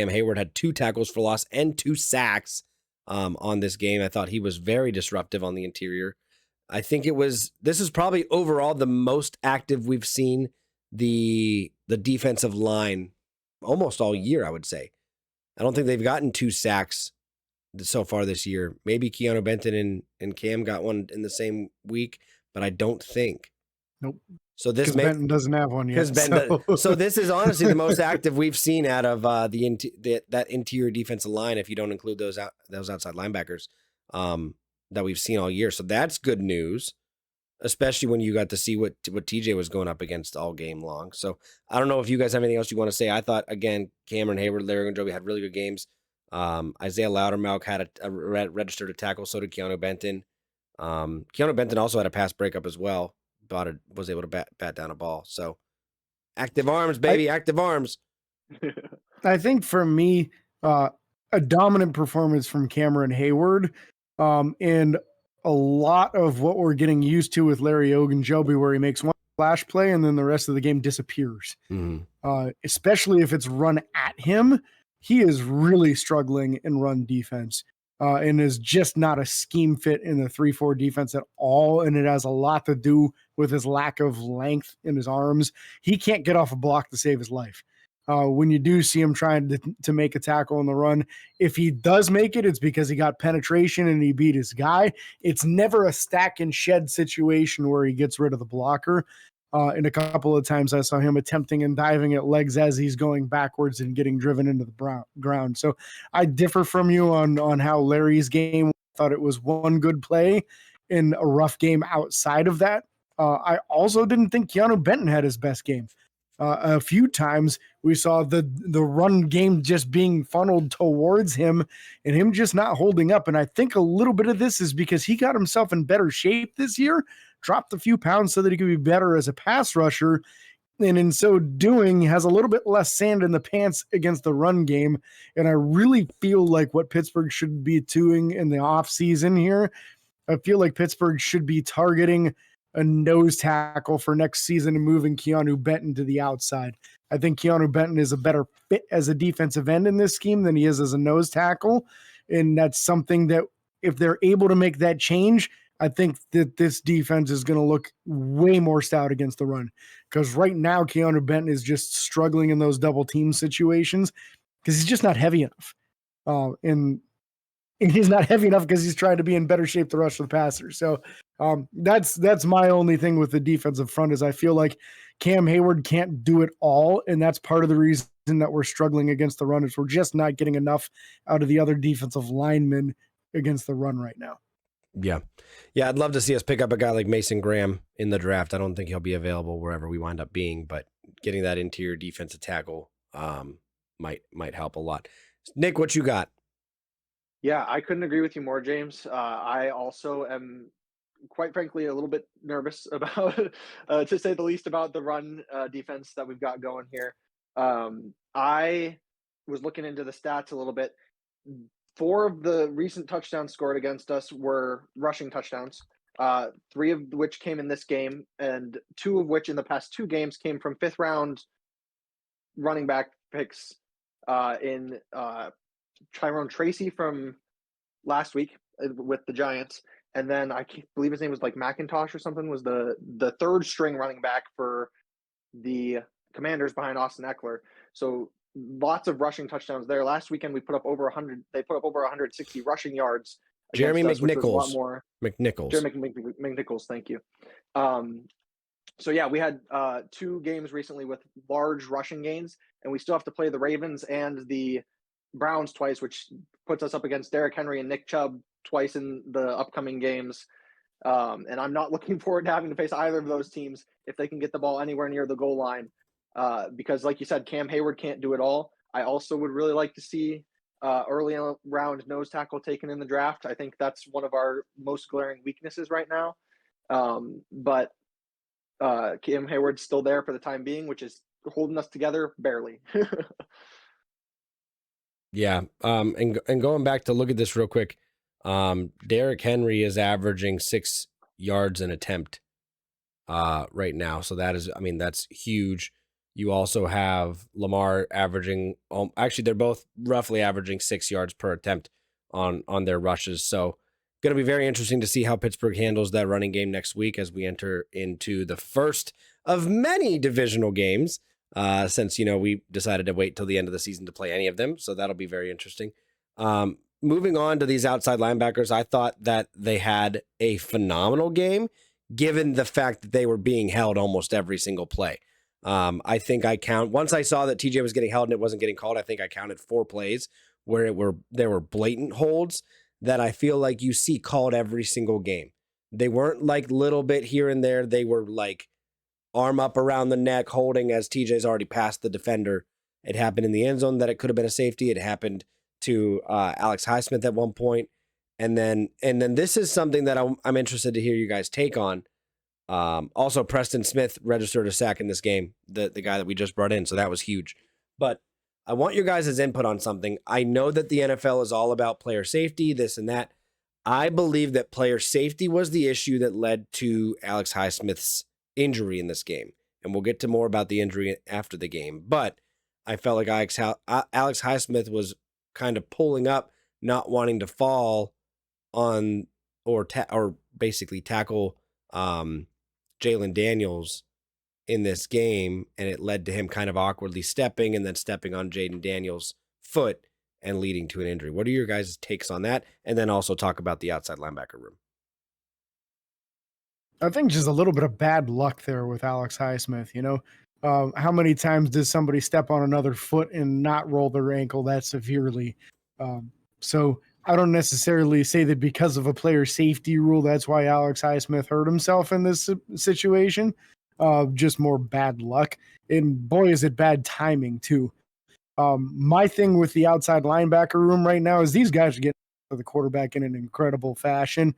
Hayward had 2 tackles for loss and 2 sacks on this game. I thought he was very disruptive on the interior. I think this is probably overall the most active we've seen the defensive line almost all year, I would say. I don't think they've gotten 2 sacks so far this year. Maybe Keanu Benton and Cam got one in the same week, but I don't think. Nope. So this Benton doesn't have one yet. So this is honestly the most active we've seen out of that interior defensive line, if you don't include those outside linebackers that we've seen all year. So that's good news, especially when you got to see what TJ was going up against all game long. So I don't know if you guys have anything else you want to say. I thought, again, Cameron Hayward, Larry Ogunjobi had really good games. Isaiah Loudermilk had registered a tackle. So did Keanu Benton. Keanu Benton also had a pass breakup as well. Was able to bat down a ball. So active arms, baby, active arms. I think for me, a dominant performance from Cameron Hayward, and a lot of what we're getting used to with Larry Ogunjobi, where he makes one flash play and then the rest of the game disappears. Mm-hmm. Especially if it's run at him, he is really struggling in run defense. And is just not a scheme fit in the 3-4 defense at all. And it has a lot to do with his lack of length in his arms. He can't get off a block to save his life. When you do see him trying to make a tackle on the run, if he does make it, it's because he got penetration and he beat his guy. It's never a stack and shed situation where he gets rid of the blocker. And a couple of times I saw him attempting and diving at legs as he's going backwards and getting driven into the ground. So I differ from you on how Larry's game. I thought it was one good play in a rough game outside of that. I also didn't think Keanu Benton had his best game. A few times we saw the run game just being funneled towards him and him just not holding up. And I think a little bit of this is because he got himself in better shape this year, dropped a few pounds so that he could be better as a pass rusher. And in so doing, has a little bit less sand in the pants against the run game. And I really feel like what Pittsburgh should be doing in the offseason here, I feel like Pittsburgh should be targeting a nose tackle for next season and moving Keanu Benton to the outside. I think Keanu Benton is a better fit as a defensive end in this scheme than he is as a nose tackle. And that's something that if they're able to make that change, I think that this defense is going to look way more stout against the run. Because right now, Keanu Benton is just struggling in those double team situations because he's just not heavy enough. And he's not heavy enough because he's trying to be in better shape to rush the passer. So that's my only thing with the defensive front is I feel like Cam Hayward can't do it all. And that's part of the reason that we're struggling against the run is we're just not getting enough out of the other defensive linemen against the run right now. Yeah. I'd love to see us pick up a guy like Mason Graham in the draft. I don't think he'll be available wherever we wind up being, but getting that interior defensive tackle might help a lot. Nick, what you got? Yeah, I couldn't agree with you more, James. I also am, quite frankly, a little bit nervous about, to say the least, about the run defense that we've got going here. I was looking into the stats a little bit. 4 of the recent touchdowns scored against us were rushing touchdowns. 3 of which came in this game, and 2 of which in the past 2 games came from 5th round running back picks in Tyrone Tracy from last week with the Giants, and then I believe his name was like McIntosh or something, was the third string running back for the Commanders behind Austin Eckler. So lots of rushing touchdowns there. Last weekend we put up over 100. They put up over 160 rushing yards Jeremy against us, which was a lot McNichols. more. McNichols. Jeremy McNichols, thank you. So yeah, we had 2 games recently with large rushing gains, and we still have to play the Ravens and the Browns twice, which puts us up against Derrick Henry and Nick Chubb twice in the upcoming games. And I'm not looking forward to having to face either of those teams if they can get the ball anywhere near the goal line. Because like you said, Cam Hayward can't do it all. I also would really like to see early round nose tackle taken in the draft. I think that's one of our most glaring weaknesses right now. But Cam Hayward's still there for the time being, which is holding us together barely. Yeah. And going back to look at this real quick, Derrick Henry is averaging 6 yards an attempt right now. So that is, I mean, that's huge. You also have Lamar averaging, actually, they're both roughly averaging 6 yards per attempt on their rushes. So going to be very interesting to see how Pittsburgh handles that running game next week as we enter into the first of many divisional games. Since, we decided to wait till the end of the season to play any of them. So that'll be very interesting. Moving on to these outside linebackers, I thought that they had a phenomenal game, given the fact that they were being held almost every single play. I think once I saw that TJ was getting held and it wasn't getting called, I think I counted 4 plays where there were blatant holds that I feel like you see called every single game. They weren't like little bit here and there. They were like arm up around the neck, holding as TJ's already passed the defender. It happened in the end zone that it could have been a safety. It happened to Alex Highsmith at one point. And then this is something that I'm interested to hear you guys take on. Also, Preston Smith registered a sack in this game, the guy that we just brought in. So that was huge. But I want your guys' input on something. I know that the NFL is all about player safety, this and that. I believe that player safety was the issue that led to Alex Highsmith's injury in this game. And we'll get to more about the injury after the game. But I felt like Alex Highsmith was kind of pulling up, not wanting to fall on or basically tackle Jalen Daniels in this game, and it led to him kind of awkwardly stepping and then stepping on Jaden Daniels' foot and leading to an injury. What are your guys' takes on that? And then also talk about the outside linebacker room. I think just a little bit of bad luck there with Alex Highsmith. How many times does somebody step on another foot and not roll their ankle that severely? So I don't necessarily say that because of a player safety rule, that's why Alex Highsmith hurt himself in this situation. Just more bad luck. And boy, is it bad timing too. My thing with the outside linebacker room right now is these guys are getting the quarterback in an incredible fashion.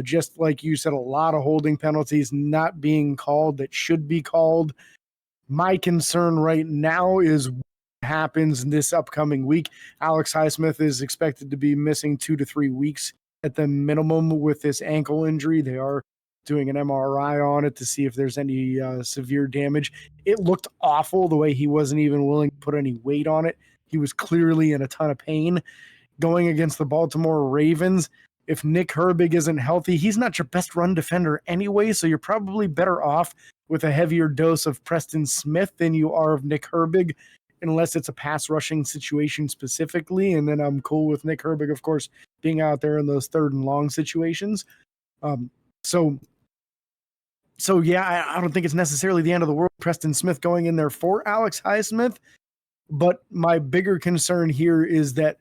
Just like you said, a lot of holding penalties not being called that should be called. My concern right now is what happens this upcoming week. Alex Highsmith is expected to be missing 2 to 3 weeks at the minimum with this ankle injury. They are doing an MRI on it to see if there's any severe damage. It looked awful the way he wasn't even willing to put any weight on it. He was clearly in a ton of pain. Going against the Baltimore Ravens, if Nick Herbig isn't healthy, he's not your best run defender anyway, so you're probably better off with a heavier dose of Preston Smith than you are of Nick Herbig, unless it's a pass rushing situation specifically. And then I'm cool with Nick Herbig, of course, being out there in those 3rd and long situations. So yeah, I don't think it's necessarily the end of the world, Preston Smith going in there for Alex Highsmith. But my bigger concern here is that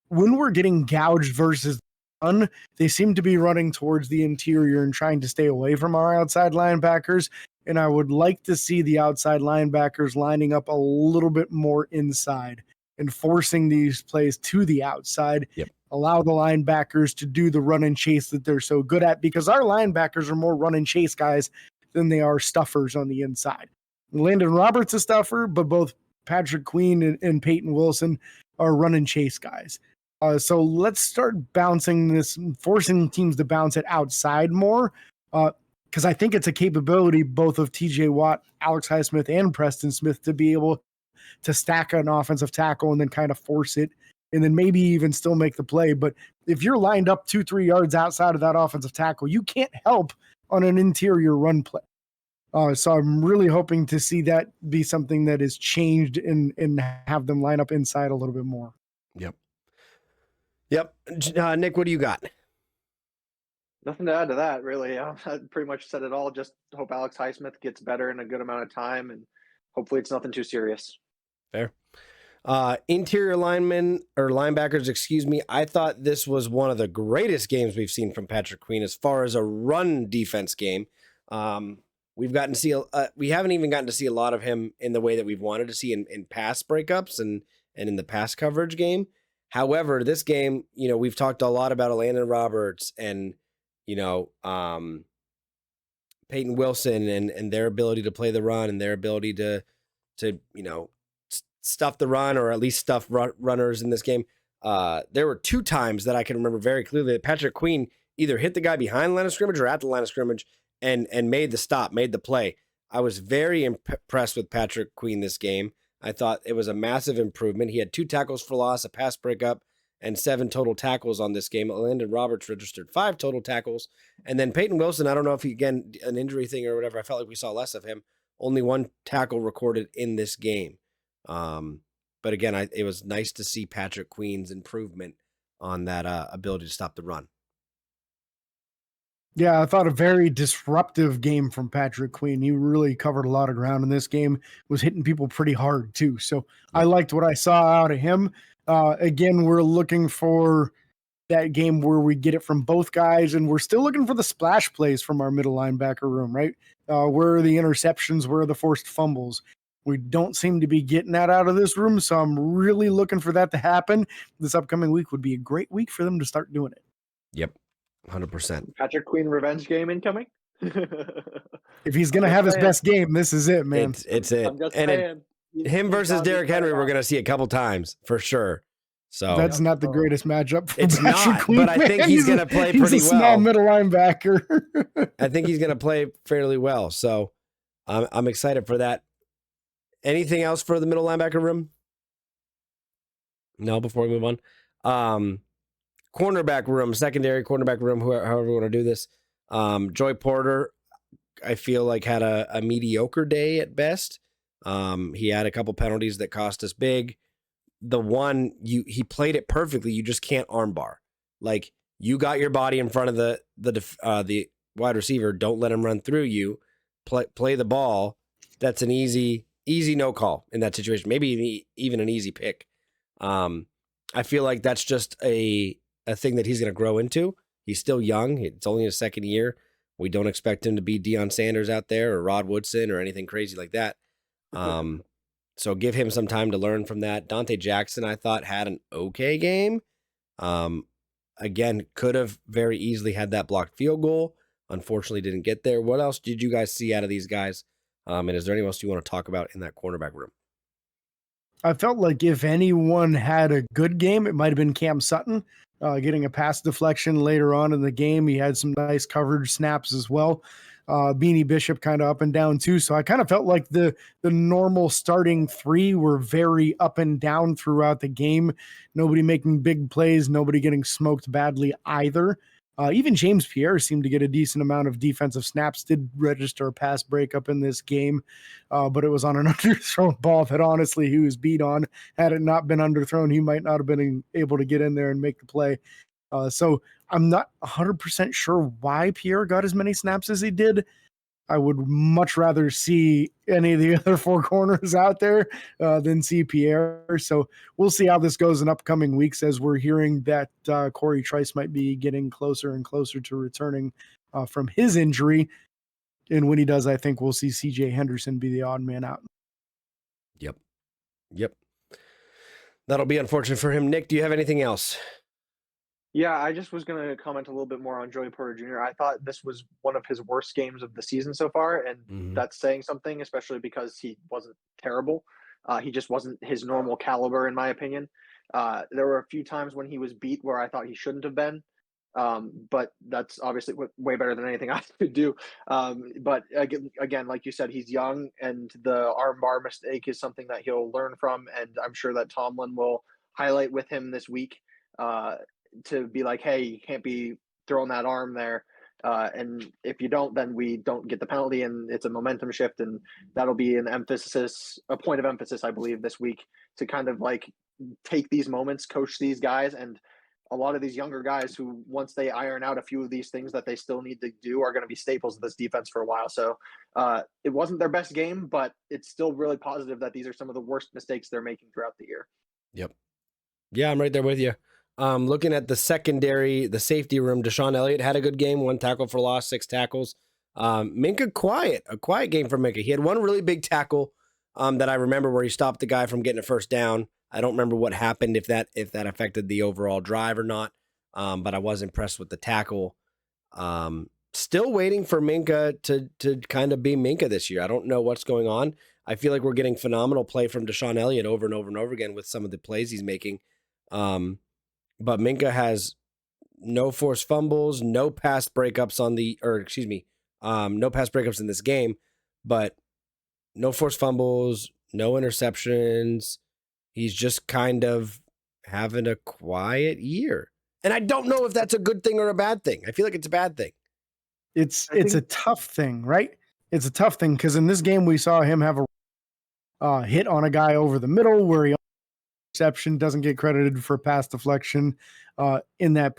when we're getting gouged versus run, they seem to be running towards the interior and trying to stay away from our outside linebackers. And I would like to see the outside linebackers lining up a little bit more inside and forcing these plays to the outside. Yep. allow the linebackers to do the run and chase that they're so good at, because our linebackers are more run and chase guys than they are stuffers on the inside. Landon Roberts is a stuffer, but both Patrick Queen and Peyton Wilson are run and chase guys. So let's start forcing teams to bounce it outside more. Because I think it's a capability both of TJ Watt, Alex Highsmith, and Preston Smith to be able to stack an offensive tackle and then kind of force it and then maybe even still make the play. But if you're lined up 2-3 yards outside of that offensive tackle, you can't help on an interior run play. So I'm really hoping to see that be something that is changed and have them line up inside a little bit more. Yep. Nick, what do you got? Nothing to add to that, really. I pretty much said it all. Just hope Alex Highsmith gets better in a good amount of time, and hopefully it's nothing too serious. Fair. Interior linebackers, excuse me. I thought this was one of the greatest games we've seen from Patrick Queen as far as a run defense game. We haven't even gotten to see a lot of him in the way that we've wanted to see in pass breakups and in the pass coverage game. However, this game, we've talked a lot about Landon Roberts and, Peyton Wilson and their ability to play the run and their ability to stuff the run or at least stuff runners in this game. There were 2 times that I can remember very clearly that Patrick Queen either hit the guy behind the line of scrimmage or at the line of scrimmage and made the stop, made the play. I was very impressed with Patrick Queen this game. I thought it was a massive improvement. He had 2 tackles for loss, a pass breakup, and 7 total tackles on this game. Landon Roberts registered 5 total tackles. And then Peyton Wilson, I don't know if he, again, an injury thing or whatever, I felt like we saw less of him. Only 1 tackle recorded in this game. But again, it was nice to see Patrick Queen's improvement on that ability to stop the run. Yeah, I thought a very disruptive game from Patrick Queen. He really covered a lot of ground in this game, was hitting people pretty hard too. So I liked what I saw out of him. Again, we're looking for that game where we get it from both guys, and we're still looking for the splash plays from our middle linebacker room, right? Where are the interceptions? Where are the forced fumbles? We don't seem to be getting that out of this room, so I'm really looking for that to happen. This upcoming week would be a great week for them to start doing it. Yep. 100%. Patrick Queen revenge game incoming. If he's going to have his best game, this is it, man. It's it. I'm just and saying. Him versus Derrick Henry, we're going to see a couple times for sure. So that's not the greatest matchup for it's Patrick not, Queen, but I think he's going to play pretty well. He's a small middle linebacker. I think he's going to play fairly well. So I'm excited for that. Anything else for the middle linebacker room? No, before we move on. Cornerback room, secondary cornerback room, however you want to do this. Joy Porter, I feel like had a mediocre day at best. He had a couple penalties that cost us big. The one he played it perfectly. You just can't armbar. Like you got your body in front of the wide receiver. Don't let him run through you. Play the ball. That's an easy no call in that situation. Maybe even an easy pick. I feel like that's just a thing that he's going to grow into. He's still young. It's only his second year. We don't expect him to be Deion Sanders out there or Rod Woodson or anything crazy like that. So give him some time to learn from that. Dante Jackson, I thought, had an okay game. Again, could have very easily had that blocked field goal. Unfortunately, didn't get there. What else did you guys see out of these guys? And is there anyone else you want to talk about in that cornerback room? I felt like if anyone had a good game, it might have been Cam Sutton, getting a pass deflection later on in the game. He had some nice coverage snaps as well. Beanie Bishop kind of up and down too. So I kind of felt like the normal starting 3 were very up and down throughout the game. Nobody making big plays, nobody getting smoked badly either. Even James Pierre seemed to get a decent amount of defensive snaps, did register a pass breakup in this game, but it was on an underthrown ball that honestly he was beat on. Had it not been underthrown, he might not have been able to get in there and make the play. So I'm not 100% sure why Pierre got as many snaps as he did. I would much rather see any of the other 4 corners out there than see Pierre. So we'll see how this goes in upcoming weeks as we're hearing that Corey Trice might be getting closer and closer to returning from his injury. And when he does, I think we'll see CJ Henderson be the odd man out. Yep. That'll be unfortunate for him. Nick, do you have anything else? Yeah, I just was gonna comment a little bit more on Joey Porter Jr. I thought this was one of his worst games of the season so far, and Hmm. that's saying something, especially because he wasn't terrible. He just wasn't his normal caliber, in my opinion. There were a few times when he was beat where I thought he shouldn't have been, but that's obviously way better than anything I could do. But again, like you said, he's young, and the armbar mistake is something that he'll learn from, and I'm sure that Tomlin will highlight with him this week. Uh, to be like, hey, you can't be throwing that arm there. And if you don't, then we don't get the penalty, and it's a momentum shift, and that'll be a point of emphasis, I believe, this week to kind of like take these moments, coach these guys, and a lot of these younger guys who, once they iron out a few of these things that they still need to do, are going to be staples of this defense for a while. So it wasn't their best game, but it's still really positive that these are some of the worst mistakes they're making throughout the year. Yep. Yeah, I'm right there with you. Looking at the secondary, the safety room, Deshaun Elliott had a good game, 1 tackle for loss, 6 tackles. Minka a quiet game for Minka. He had one really big tackle that I remember where he stopped the guy from getting a first down. I don't remember what happened, if that affected the overall drive or not. But I was impressed with the tackle. Still waiting for Minka to kind of be Minka this year. I don't know what's going on. I feel like we're getting phenomenal play from Deshaun Elliott over and over and over again with some of the plays he's making. But Minka has no forced fumbles, no pass breakups no pass breakups in this game, but no forced fumbles, no interceptions. He's just kind of having a quiet year. And I don't know if that's a good thing or a bad thing. I feel like it's a bad thing. It's a tough thing, right? It's a tough thing because in this game we saw him have a hit on a guy over the middle where he interception, doesn't get credited for pass deflection in that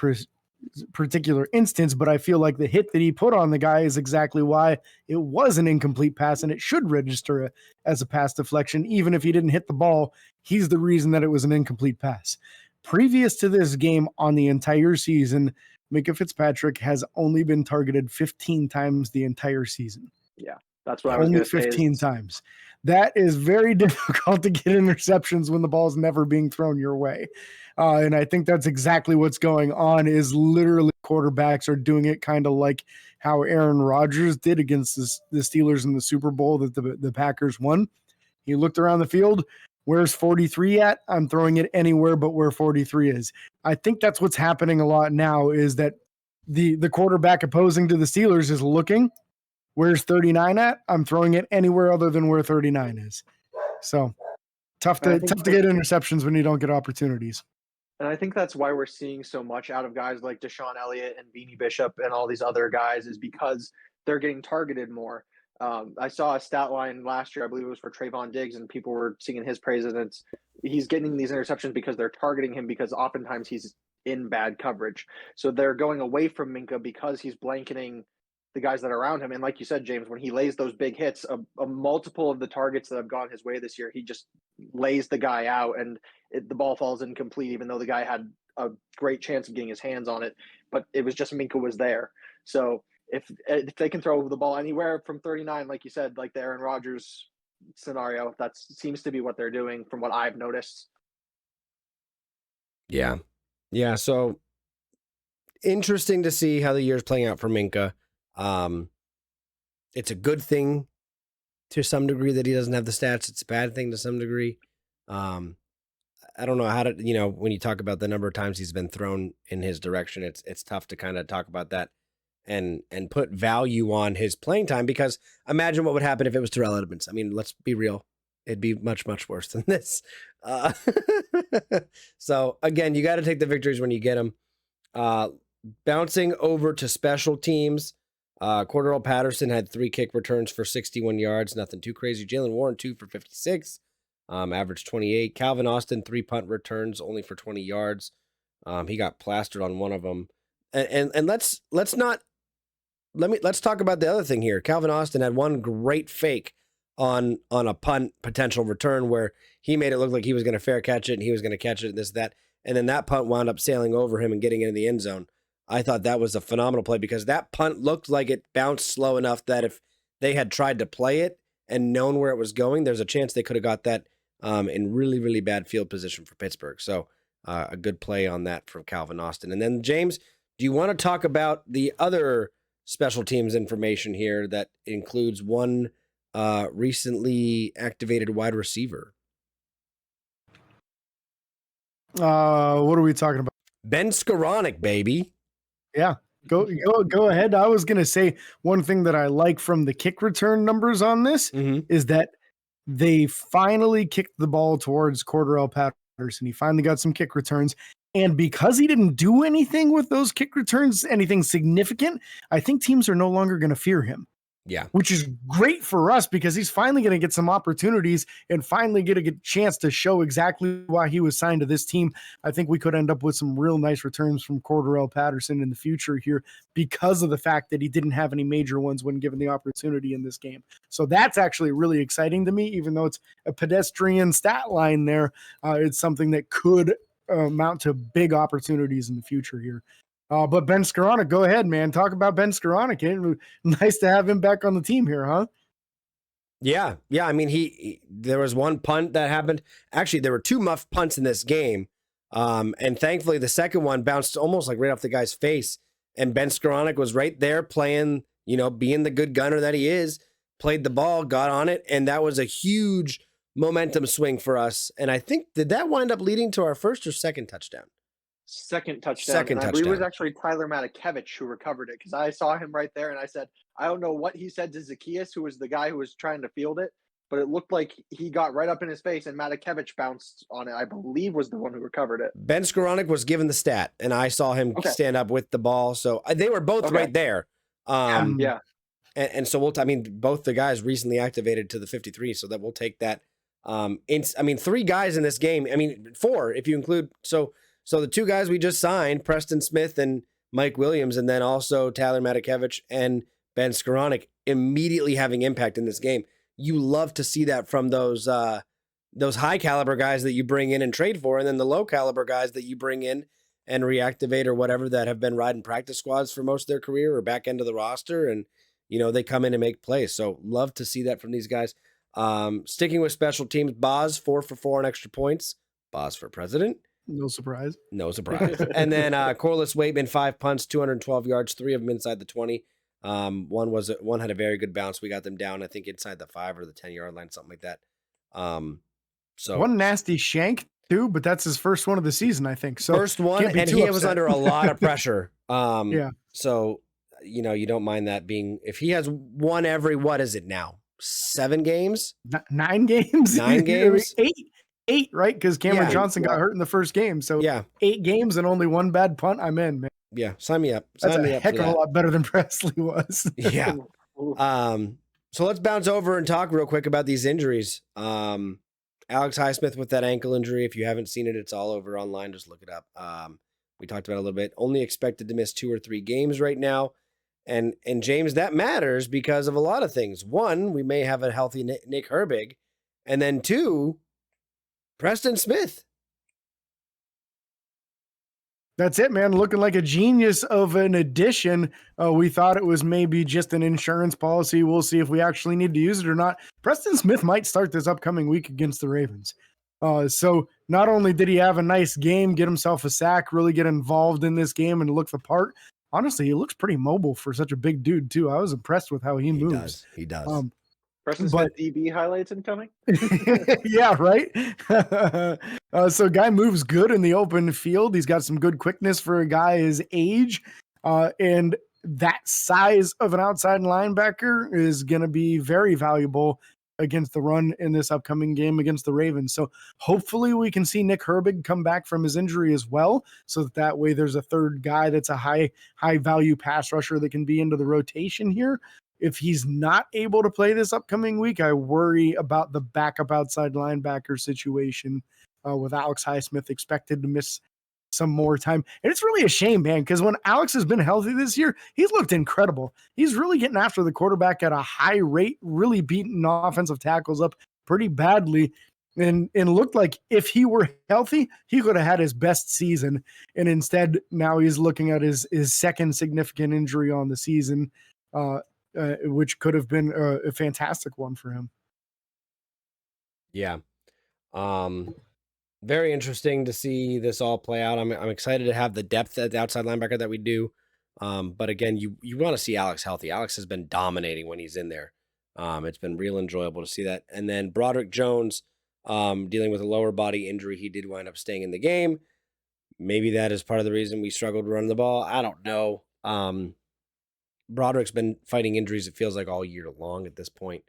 particular instance, but I feel like the hit that he put on the guy is exactly why it was an incomplete pass, and it should register as a pass deflection. Even if he didn't hit the ball, he's the reason that it was an incomplete pass. Previous to this game, on the entire season, Minka Fitzpatrick has only been targeted 15 times the entire season. Yeah, that's what I was going to say. 15 times. That is very difficult to get interceptions when the ball's never being thrown your way. And I think that's exactly what's going on, is literally quarterbacks are doing it kind of like how Aaron Rodgers did against the Steelers in the Super Bowl that the Packers won. He looked around the field. Where's 43 at? I'm throwing it anywhere but where 43 is. I think that's what's happening a lot now, is that the quarterback opposing to the Steelers is looking, where's 39 at? I'm throwing it anywhere other than where 39 is. So tough to get interceptions when you don't get opportunities. And I think that's why we're seeing so much out of guys like Deshaun Elliott and Beanie Bishop and all these other guys, is because they're getting targeted more. I saw a stat line last year, I believe it was for Trayvon Diggs, and people were singing his praises. And he's getting these interceptions because they're targeting him, because oftentimes he's in bad coverage. So they're going away from Minka because he's blanketing the guys that are around him. And like you said, James, when he lays those big hits, a multiple of the targets that have gone his way this year, he just lays the guy out, and the ball falls incomplete, even though the guy had a great chance of getting his hands on it. But it was just Minka was there. So if they can throw the ball anywhere from 39, like you said, like the Aaron Rodgers scenario, that seems to be what they're doing from what I've noticed. Yeah. Yeah. So interesting to see how the year's playing out for Minka. It's a good thing to some degree that he doesn't have the stats. It's a bad thing to some degree. I don't know how to, when you talk about the number of times he's been thrown in his direction, it's tough to kind of talk about that and put value on his playing time, because imagine what would happen if it was Terrell Edmonds. I mean, let's be real. It'd be much, much worse than this. So again, you got to take the victories when you get them. Bouncing over to special teams, Cordero Patterson had 3 kick returns for 61 yards. Nothing too crazy. Jalen Warren, 2 for 56, average 28. Calvin Austin, 3 punt returns, only for 20 yards. He got plastered on one of them. And let's talk about the other thing here. Calvin Austin had one great fake on a punt potential return where he made it look like he was going to fair catch it and he was going to catch it and this, that. And then that punt wound up sailing over him and getting into the end zone. I thought that was a phenomenal play, because that punt looked like it bounced slow enough that if they had tried to play it and known where it was going, there's a chance they could have got that in really, really bad field position for Pittsburgh. So a good play on that from Calvin Austin. And then James, do you want to talk about the other special teams information here that includes one recently activated wide receiver? What are we talking about? Ben Skoranek, baby. Yeah. Go ahead. I was gonna say one thing that I like from the kick return numbers on this is that they finally kicked the ball towards Cordarrelle Patterson. He finally got some kick returns. And because he didn't do anything with those kick returns, anything significant, I think teams are no longer going to fear him. Yeah. Which is great for us because he's finally going to get some opportunities and finally get a chance to show exactly why he was signed to this team. I think we could end up with some real nice returns from Cordarrelle Patterson in the future here because of the fact that he didn't have any major ones when given the opportunity in this game. So that's actually really exciting to me, even though it's a pedestrian stat line there. It's something that could amount to big opportunities in the future here. But Ben Skoranek, go ahead, man. Talk about Ben Skoranek. Nice to have him back on the team here, huh? Yeah. I mean, he there was one punt that happened. Actually, there were two muff punts in this game. And thankfully, the second one bounced almost like right off the guy's face. And Ben Skoranek was right there playing, being the good gunner that he is, played the ball, got on it. And that was a huge momentum swing for us. And I think, did that wind up leading to our first or second touchdown? Second touchdown. I believe it was actually Tyler Matakevich who recovered it because I saw him right there and I said, I don't know what he said to Zacchaeus, who was the guy who was trying to field it, but it looked like he got right up in his face and Matakevich bounced on it. I believe was the one who recovered it. Ben Skoranek was given the stat and I saw him stand up with the ball. So they were both right there. Yeah. And so both the guys recently activated to the 53, so that we'll take that. Three guys in this game. Four if you include. So the two guys we just signed, Preston Smith and Mike Williams, and then also Tyler Matakevich and Ben Skoranek, immediately having impact in this game. You love to see that from those high caliber guys that you bring in and trade for, and then the low caliber guys that you bring in and reactivate or whatever that have been riding practice squads for most of their career or back end of the roster, and they come in and make plays. So love to see that from these guys. Sticking with special teams, Boz 4 for 4 on extra points. Boz for president. No surprise. And then Corliss Waitman, 5 punts, 212 yards, 3 of them inside the 20. One had a very good bounce. We got them down, I think, inside the 5 or the 10-yard line, something like that. So one nasty shank too, but that's his first one of the season, I think. So first one, and he was under a lot of pressure. Yeah. So you don't mind that being, if he has one every, what is it now? 7 games? 9 games? 9 games? 8, right? Because Cameron Johnson got hurt in the first game. So 8 games and only 1 bad punt. I'm in, man. Yeah, sign me up. That's a heck of a lot better than Presley was. Yeah. So let's bounce over and talk real quick about these injuries. Alex Highsmith with that ankle injury. If you haven't seen it, it's all over online. Just look it up. We talked about it a little bit. Only expected to miss 2 or 3 games right now. And James, that matters because of a lot of things. 1, we may have a healthy Nick Herbig. And then 2, Preston Smith. That's it, man. Looking like a genius of an addition. We thought it was maybe just an insurance policy. We'll see if we actually need to use it or not. Preston Smith might start this upcoming week against the Ravens. So not only did he have a nice game, get himself a sack, really get involved in this game and look the part. Honestly, he looks pretty mobile for such a big dude too. I was impressed with how he moves. He does. Preston Smith DB highlights incoming. Yeah, right. So guy moves good in the open field. He's got some good quickness for a guy his age, and that size of an outside linebacker is going to be very valuable against the run in this upcoming game against the Ravens. So hopefully we can see Nick Herbig come back from his injury as well, so that way there's a third guy that's a high value pass rusher that can be into the rotation here. If he's not able to play this upcoming week, I worry about the backup outside linebacker situation with Alex Highsmith expected to miss some more time. And it's really a shame, man, because when Alex has been healthy this year, he's looked incredible. He's really getting after the quarterback at a high rate, really beating offensive tackles up pretty badly. And looked like if he were healthy, he could have had his best season. And instead, now he's looking at his second significant injury on the season, which could have been a fantastic one for him. Yeah. very interesting to see this all play out. I'm excited to have the depth at the outside linebacker that we do. But again, you want to see Alex healthy. Alex has been dominating when he's in there. It's been real enjoyable to see that. And then Broderick Jones, dealing with a lower body injury, he did wind up staying in the game. Maybe that is part of the reason we struggled to run the ball. I don't know. Broderick's been fighting injuries, it feels like, all year long at this point.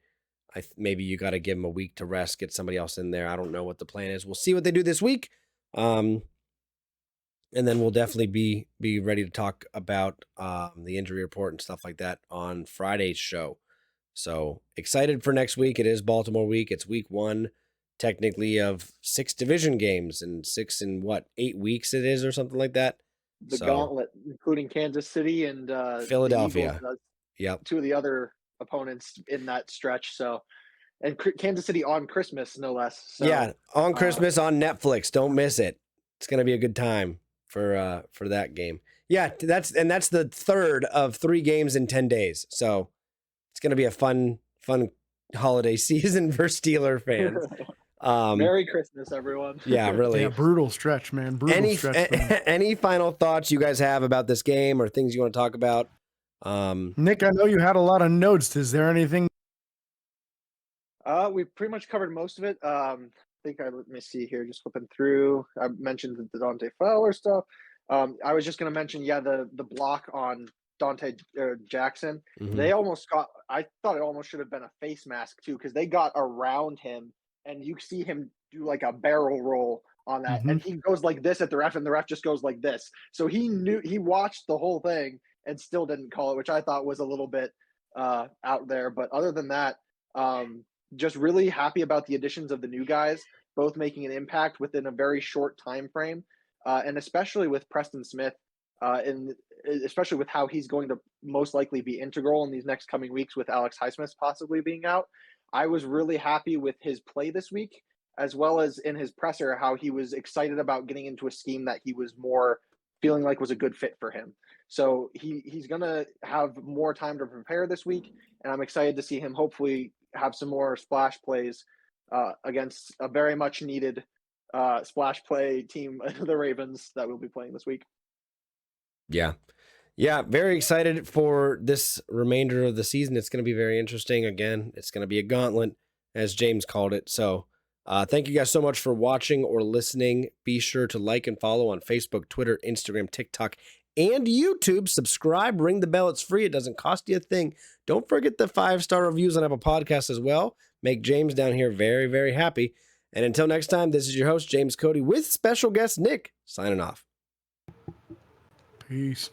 Maybe you got to give him a week to rest, get somebody else in there. I don't know what the plan is. We'll see what they do this week. And then we'll definitely be ready to talk about the injury report and stuff like that on Friday's show. So excited for next week. It is Baltimore week. It's week 1, technically, of 6 division games, and 6 in 8 weeks it is, or something like that. The gauntlet, including Kansas City and Philadelphia. Yep. 2 of the other opponents in that stretch. So, and Kansas City on Christmas, no less. So, yeah, on Christmas on Netflix. Don't miss it. It's going to be a good time for that game. Yeah, that's the third of 3 games in 10 days. So it's going to be a fun holiday season for Steeler fans. Merry Christmas, everyone. Yeah, really. Yeah, brutal stretch, man. Any final thoughts you guys have about this game or things you want to talk about? Nick, I know you had a lot of notes. Is there anything? We pretty much covered most of it. Let me see here, just flipping through. I mentioned the Dante Fowler stuff. I was just going to mention, the block on Dante Jackson. Mm-hmm. They almost I thought it almost should have been a face mask too, because they got around him and you see him do like a barrel roll on that. Mm-hmm. And he goes like this at the ref, and the ref just goes like this. So he watched the whole thing and still didn't call it, which I thought was a little bit out there. But other than that, just really happy about the additions of the new guys, both making an impact within a very short time frame, and especially with Preston Smith, and especially with how he's going to most likely be integral in these next coming weeks with Alex Highsmith possibly being out. I was really happy with his play this week, as well as in his presser, how he was excited about getting into a scheme that he was more feeling like was a good fit for him. So he's going to have more time to prepare this week, and I'm excited to see him hopefully have some more splash plays against a very much needed splash play team, the Ravens, that we'll be playing this week. Yeah, very excited for this remainder of the season. It's going to be very interesting. Again, it's going to be a gauntlet, as James called it. So thank you guys so much for watching or listening. Be sure to like and follow on Facebook, Twitter, Instagram, TikTok, and YouTube. Subscribe, ring the bell. It's free. It doesn't cost you a thing. Don't forget the 5-star reviews on Apple Podcasts as well. Make James down here very, very happy. And until next time, this is your host, James Cody, with special guest Nick, signing off. Peace.